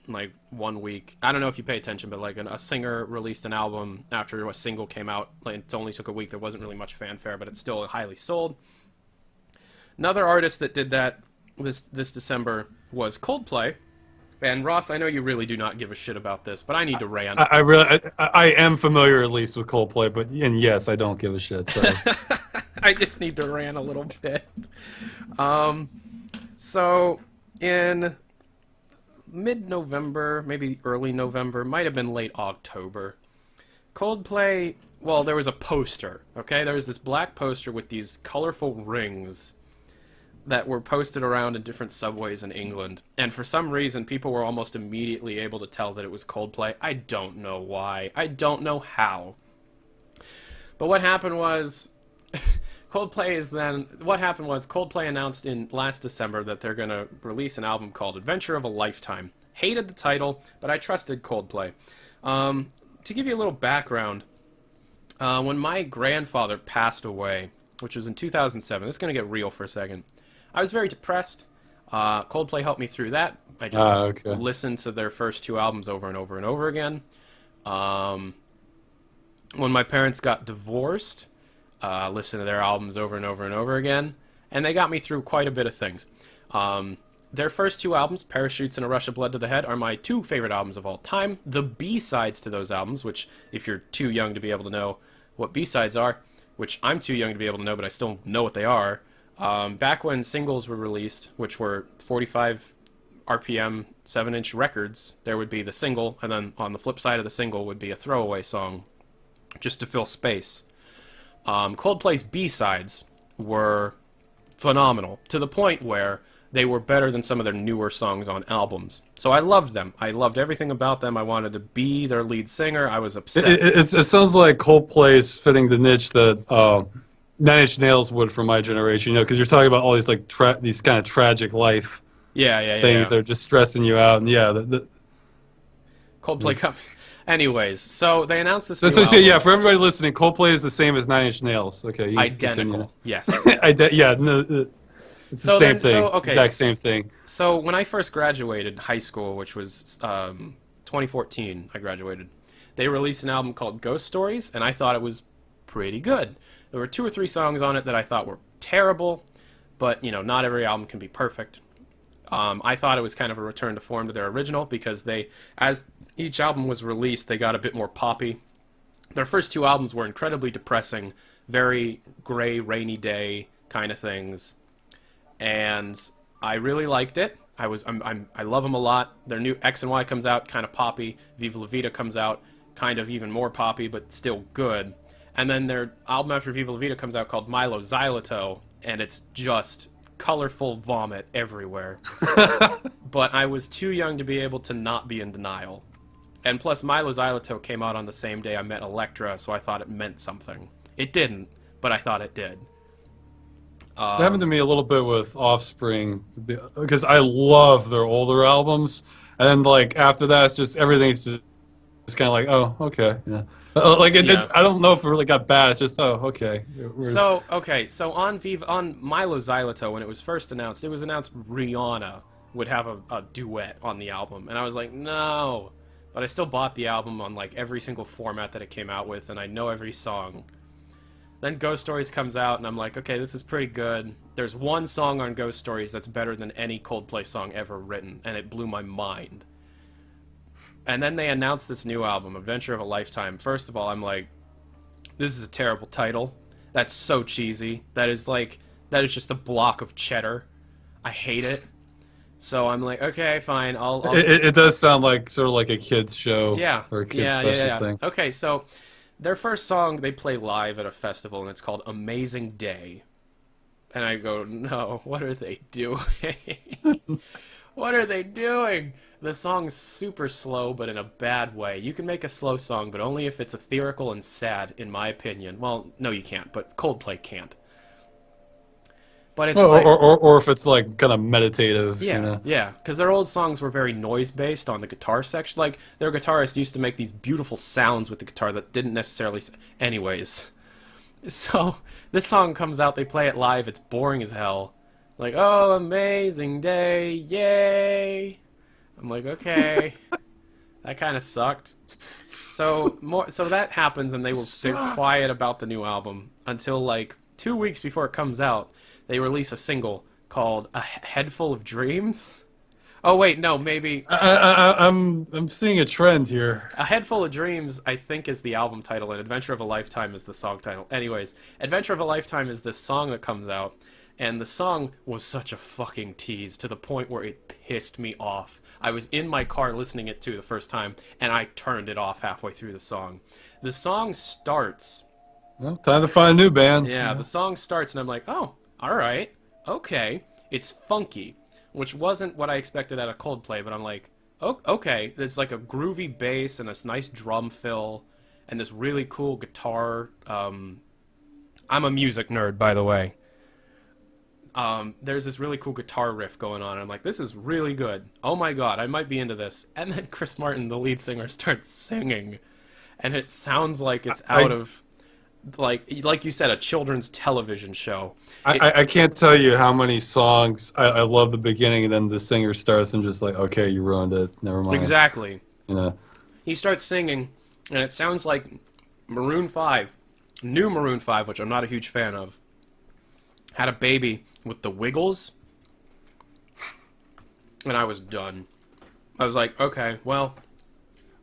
[SPEAKER 1] 1 week. I don't know if you pay attention, but a singer released an album after a single came out. It only took a week. There wasn't really much fanfare, but it's still highly sold. Another artist that did that this December was Coldplay. And Ross, I know you really do not give a shit about this, but I need to rant.
[SPEAKER 2] I am familiar at least with Coldplay, and yes, I don't give a shit. So.
[SPEAKER 1] I just need to rant a little bit. So in mid-November, maybe early November, might have been late October, Coldplay, well, there was a poster, okay? There was this black poster with these colorful rings that were posted around in different subways in England. And for some reason, people were almost immediately able to tell that it was Coldplay. I don't know why. I don't know how. But what happened was... Coldplay announced in last December that they're going to release an album called Adventure of a Lifetime. Hated the title, but I trusted Coldplay. To give you a little background, when my grandfather passed away, which was in 2007, this is going to get real for a second, I was very depressed. Coldplay helped me through that. I just listened to their first two albums over and over and over again. When my parents got divorced, listen to their albums over and over and over again, and they got me through quite a bit of things. Their first two albums, Parachutes and A Rush of Blood to the Head, are my two favorite albums of all time. The B-sides to those albums, which if you're too young to be able to know what B-sides are, which I'm too young to be able to know, but I still know what they are, back when singles were released, which were 45 RPM 7-inch records, there would be the single, and then on the flip side of the single would be a throwaway song just to fill space. Coldplay's B-sides were phenomenal, to the point where they were better than some of their newer songs on albums. So I loved them. I loved everything about them. I wanted to be their lead singer. I was obsessed.
[SPEAKER 2] It sounds like Coldplay is fitting the niche that Nine Inch Nails would for my generation, because you're talking about all these like these kind of tragic life things that are just stressing you out. And
[SPEAKER 1] Coldplay Anyways, so they announced this.
[SPEAKER 2] So yeah, for everybody listening, Coldplay is the same as Nine Inch Nails. Okay, you
[SPEAKER 1] identical. Yes.
[SPEAKER 2] It's the same thing. Exact same thing.
[SPEAKER 1] So when I first graduated high school, which was 2014, I graduated, they released an album called Ghost Stories, and I thought it was pretty good. There were 2 or 3 songs on it that I thought were terrible, but, not every album can be perfect. I thought it was kind of a return to form to their original, because as each album was released, they got a bit more poppy. Their first 2 albums were incredibly depressing, very gray, rainy day kind of things. And I really liked it. I love them a lot. Their new X and Y comes out, kind of poppy. Viva La Vida comes out, kind of even more poppy, but still good. And then their album after Viva La Vida comes out called Milo Xyloto, and it's just colorful vomit everywhere. But I was too young to be able to not be in denial. And plus, Milo Xyloto came out on the same day I met Elektra, so I thought it meant something. It didn't, but I thought it did.
[SPEAKER 2] It happened to me a little bit with Offspring, because I love their older albums, and then like after that, it's just everything's just kind of like, oh, okay, yeah. I don't know if it really got bad. It's just, oh, okay.
[SPEAKER 1] So on Milo Xyloto, when it was first announced, it was announced Rihanna would have a duet on the album, and I was like, no, but I still bought the album on like every single format that it came out with, and I know every song. Then Ghost Stories comes out, and I'm like, okay, this is pretty good. There's one song on Ghost Stories that's better than any Coldplay song ever written, and it blew my mind. And then they announced this new album, Adventure of a Lifetime. First of all, I'm like, this is a terrible title. That's so cheesy. That is just a block of cheddar. I hate it. So I'm like, okay, fine.
[SPEAKER 2] It does sound like sort of like a kid's show.
[SPEAKER 1] Yeah.
[SPEAKER 2] Or a kid's special thing.
[SPEAKER 1] Okay, so their first song they play live at a festival, and it's called Amazing Day. And I go, no, what are they doing? What are they doing? The song's super slow, but in a bad way. You can make a slow song, but only if it's ethereal and sad, in my opinion. Well, no, you can't, but Coldplay can't. But it's
[SPEAKER 2] or if it's like kind of meditative.
[SPEAKER 1] Yeah, yeah, because their old songs were very noise-based on the guitar section. Like, their guitarist used to make these beautiful sounds with the guitar that didn't necessarily... Anyways. So, this song comes out, they play it live, it's boring as hell. Like, oh, amazing day, yay! I'm like, okay. That kind of sucked. So that happens, and they're quiet about the new album until, like, 2 weeks before it comes out. They release a single called A Head Full of Dreams. Oh, wait, no, maybe...
[SPEAKER 2] I'm seeing a trend here.
[SPEAKER 1] A Head Full of Dreams, I think, is the album title, and Adventure of a Lifetime is the song title. Anyways, Adventure of a Lifetime is this song that comes out, and the song was such a fucking tease to the point where it pissed me off. I was in my car listening it to the first time, and I turned it off halfway through the song. The song starts...
[SPEAKER 2] Well, time to find a new band.
[SPEAKER 1] Yeah, the song starts, and I'm like, oh... Alright, okay, it's funky, which wasn't what I expected out of Coldplay, but I'm like, oh, okay, there's like a groovy bass and this nice drum fill, and this really cool guitar, I'm a music nerd, by the way. There's this really cool guitar riff going on, and I'm like, this is really good, oh my god, I might be into this, and then Chris Martin, the lead singer, starts singing, and it sounds like it's out of... Like you said, a children's television show.
[SPEAKER 2] I can't tell you how many songs I love the beginning, and then the singer starts and just like, okay, you ruined it. Never mind.
[SPEAKER 1] Exactly.
[SPEAKER 2] You know.
[SPEAKER 1] He starts singing, and it sounds like Maroon 5 new Maroon 5, which I'm not a huge fan of, had a baby with the Wiggles, and I was done. I was like, okay, well...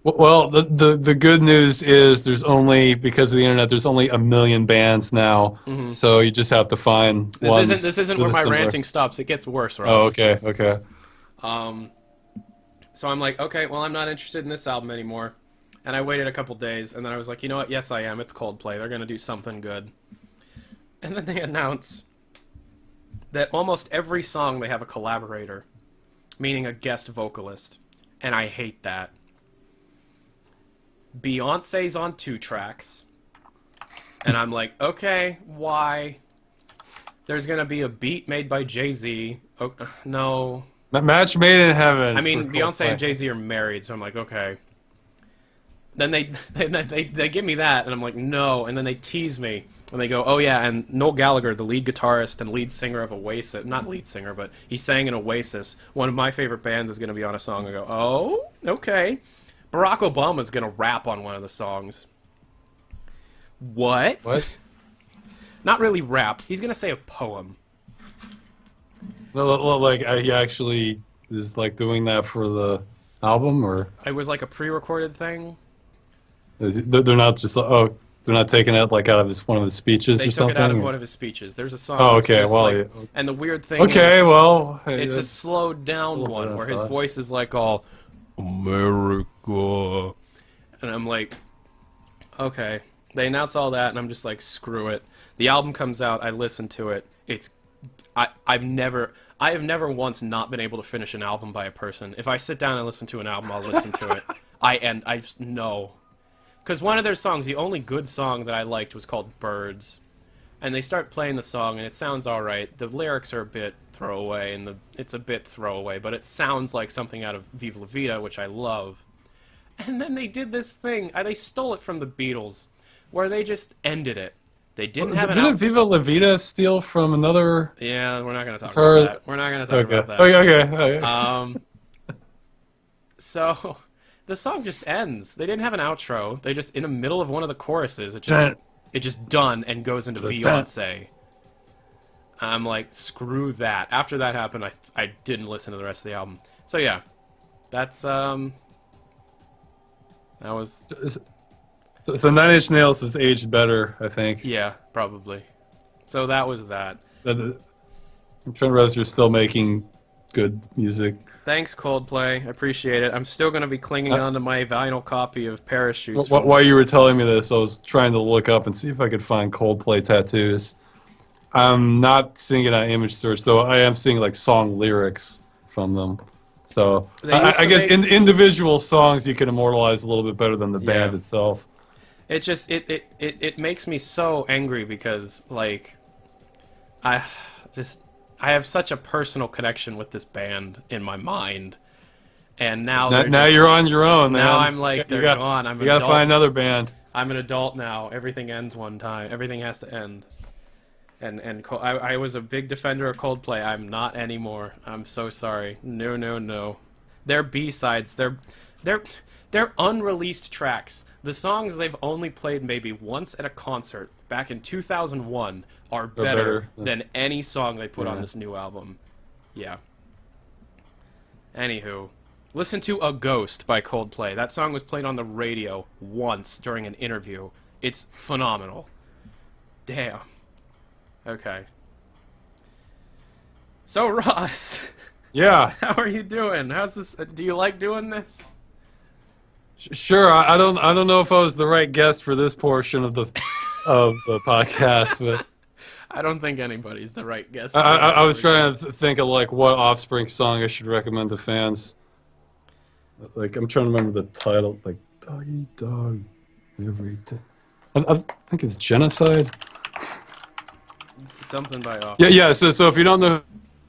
[SPEAKER 2] Well, the good news is there's only, because of the internet, there's only 1 million bands now, so you just have to find ones.
[SPEAKER 1] This isn't where my ranting stops. It gets worse, Ross.
[SPEAKER 2] Oh, okay, okay.
[SPEAKER 1] So I'm like, okay, well, I'm not interested in this album anymore. And I waited a couple days, and then I was like, you know what? Yes, I am. It's Coldplay. They're going to do something good. And then they announce that almost every song they have a collaborator, meaning a guest vocalist. And I hate that. Beyonce's on 2 tracks. And I'm like, okay, why? There's going to be a beat made by Jay-Z. Oh, no.
[SPEAKER 2] Match made in heaven.
[SPEAKER 1] I mean, Beyonce and Jay-Z are married, so I'm like, okay. Then they give me that, and I'm like, no. And then they tease me, and they go, oh yeah, and Noel Gallagher, the lead guitarist and lead singer of Oasis, not lead singer, but he sang in Oasis, one of my favorite bands, is going to be on a song. I go, oh, okay. Barack Obama's going to rap on one of the songs. What?
[SPEAKER 2] What?
[SPEAKER 1] Not really rap. He's going to say a poem.
[SPEAKER 2] Like, he actually is, like, doing that for the album, or?
[SPEAKER 1] It was like a pre-recorded thing.
[SPEAKER 2] They're not just, oh, they're not taking it, like, out of one of his speeches or something?
[SPEAKER 1] They took it out of one of his speeches. There's a song.
[SPEAKER 2] Oh, okay,
[SPEAKER 1] just
[SPEAKER 2] well,
[SPEAKER 1] like,
[SPEAKER 2] yeah.
[SPEAKER 1] And the weird thing
[SPEAKER 2] okay,
[SPEAKER 1] is,
[SPEAKER 2] well... Hey,
[SPEAKER 1] it's a slowed down one where his
[SPEAKER 2] thought.
[SPEAKER 1] voice is like all, America. And I'm like, okay. They announce all that, and I'm just like, screw it. The album comes out, I listen to it. I have never once not been able to finish an album by a person. If I sit down and listen to an album, I'll listen to it. I just know. Because one of their songs, the only good song that I liked was called Birds. And they start playing the song, and it sounds alright. The lyrics are a bit throwaway, and it's a bit throwaway, but it sounds like something out of Vive La Vida, which I love. And then they did this thing, they stole it from the Beatles, where they just ended it. They didn't have
[SPEAKER 2] Didn't Viva La Vida steal from another...
[SPEAKER 1] Yeah, we're not going to talk about that. We're not going to talk about that.
[SPEAKER 2] Okay.
[SPEAKER 1] So, the song just ends. They didn't have an outro. They just, in the middle of one of the choruses, it just done and goes into Beyonce. I'm like, screw that. After that happened, I didn't listen to the rest of the album. So yeah, that's that was.
[SPEAKER 2] So 9 Inch Nails has aged better, I think.
[SPEAKER 1] Yeah, probably. So that was that.
[SPEAKER 2] Trent Reznor's still making good music.
[SPEAKER 1] Thanks, Coldplay. I appreciate it. I'm still going to be clinging on to my vinyl copy of Parachutes.
[SPEAKER 2] While you were telling me this, I was trying to look up and see if I could find Coldplay tattoos. I'm not seeing it on image search, though I am seeing like song lyrics from them. So I guess in individual songs you can immortalize a little bit better than the band itself.
[SPEAKER 1] It just it makes me so angry because like I have such a personal connection with this band in my mind, and now
[SPEAKER 2] you're on your own.
[SPEAKER 1] Now
[SPEAKER 2] man.
[SPEAKER 1] I'm like they're gone.
[SPEAKER 2] You gotta find another band.
[SPEAKER 1] I'm an adult now. Everything ends one time. Everything has to end. And I was a big defender of Coldplay. I'm not anymore. I'm so sorry. No. They're B-sides. They're unreleased tracks. The songs they've only played maybe once at a concert back in 2001 are better than any song they put on this new album. Yeah. Anywho, listen to A Ghost by Coldplay. That song was played on the radio once during an interview. It's phenomenal. Damn. Okay. So, Ross.
[SPEAKER 2] Yeah.
[SPEAKER 1] How are you doing? How's this? Do you like doing this?
[SPEAKER 2] Sure. I don't know if I was the right guest for this portion of the podcast, but
[SPEAKER 1] I don't think anybody's the right guest.
[SPEAKER 2] I was trying to think of like what Offspring song I should recommend to fans. Like I'm trying to remember the title, like Doggy Dog every day. I think it's Genocide.
[SPEAKER 1] It's something by Offspring.
[SPEAKER 2] Yeah. So if you don't know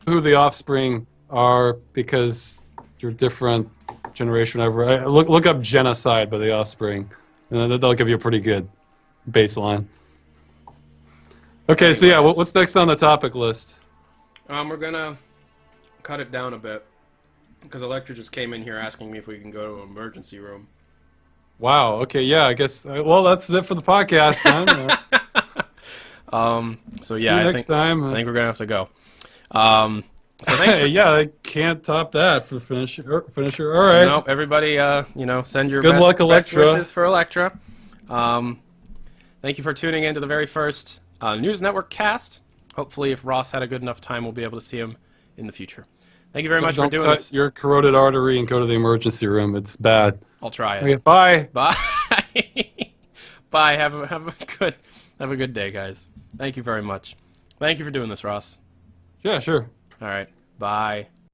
[SPEAKER 2] who the Offspring are, because you're different generation, whatever, look up Genocide by the Offspring, and they'll give you a pretty good baseline. Okay, so yeah, what's next on the topic list?
[SPEAKER 1] We're gonna cut it down a bit because Electra just came in here asking me if we can go to an emergency room.
[SPEAKER 2] Wow. Okay. Yeah. I guess. Well, that's it for the podcast then.
[SPEAKER 1] So
[SPEAKER 2] See
[SPEAKER 1] yeah,
[SPEAKER 2] you next time.
[SPEAKER 1] I think we're gonna have to go. So thanks for
[SPEAKER 2] Yeah, I can't top that for finisher. All right.
[SPEAKER 1] nope. Everybody, send your
[SPEAKER 2] Good luck,
[SPEAKER 1] best
[SPEAKER 2] Electra.
[SPEAKER 1] wishes for Electra. Thank you for tuning in to the very first News Network cast. Hopefully, if Ross had a good enough time, we'll be able to see him in the future. Thank you very much for
[SPEAKER 2] Don't
[SPEAKER 1] doing
[SPEAKER 2] cut
[SPEAKER 1] this.
[SPEAKER 2] your carotid artery and go to the emergency room. It's bad.
[SPEAKER 1] I'll try it.
[SPEAKER 2] Okay, bye.
[SPEAKER 1] Bye. Bye. Have a good day, guys. Thank you very much. Thank you for doing this, Ross.
[SPEAKER 2] Yeah, sure.
[SPEAKER 1] All right. Bye.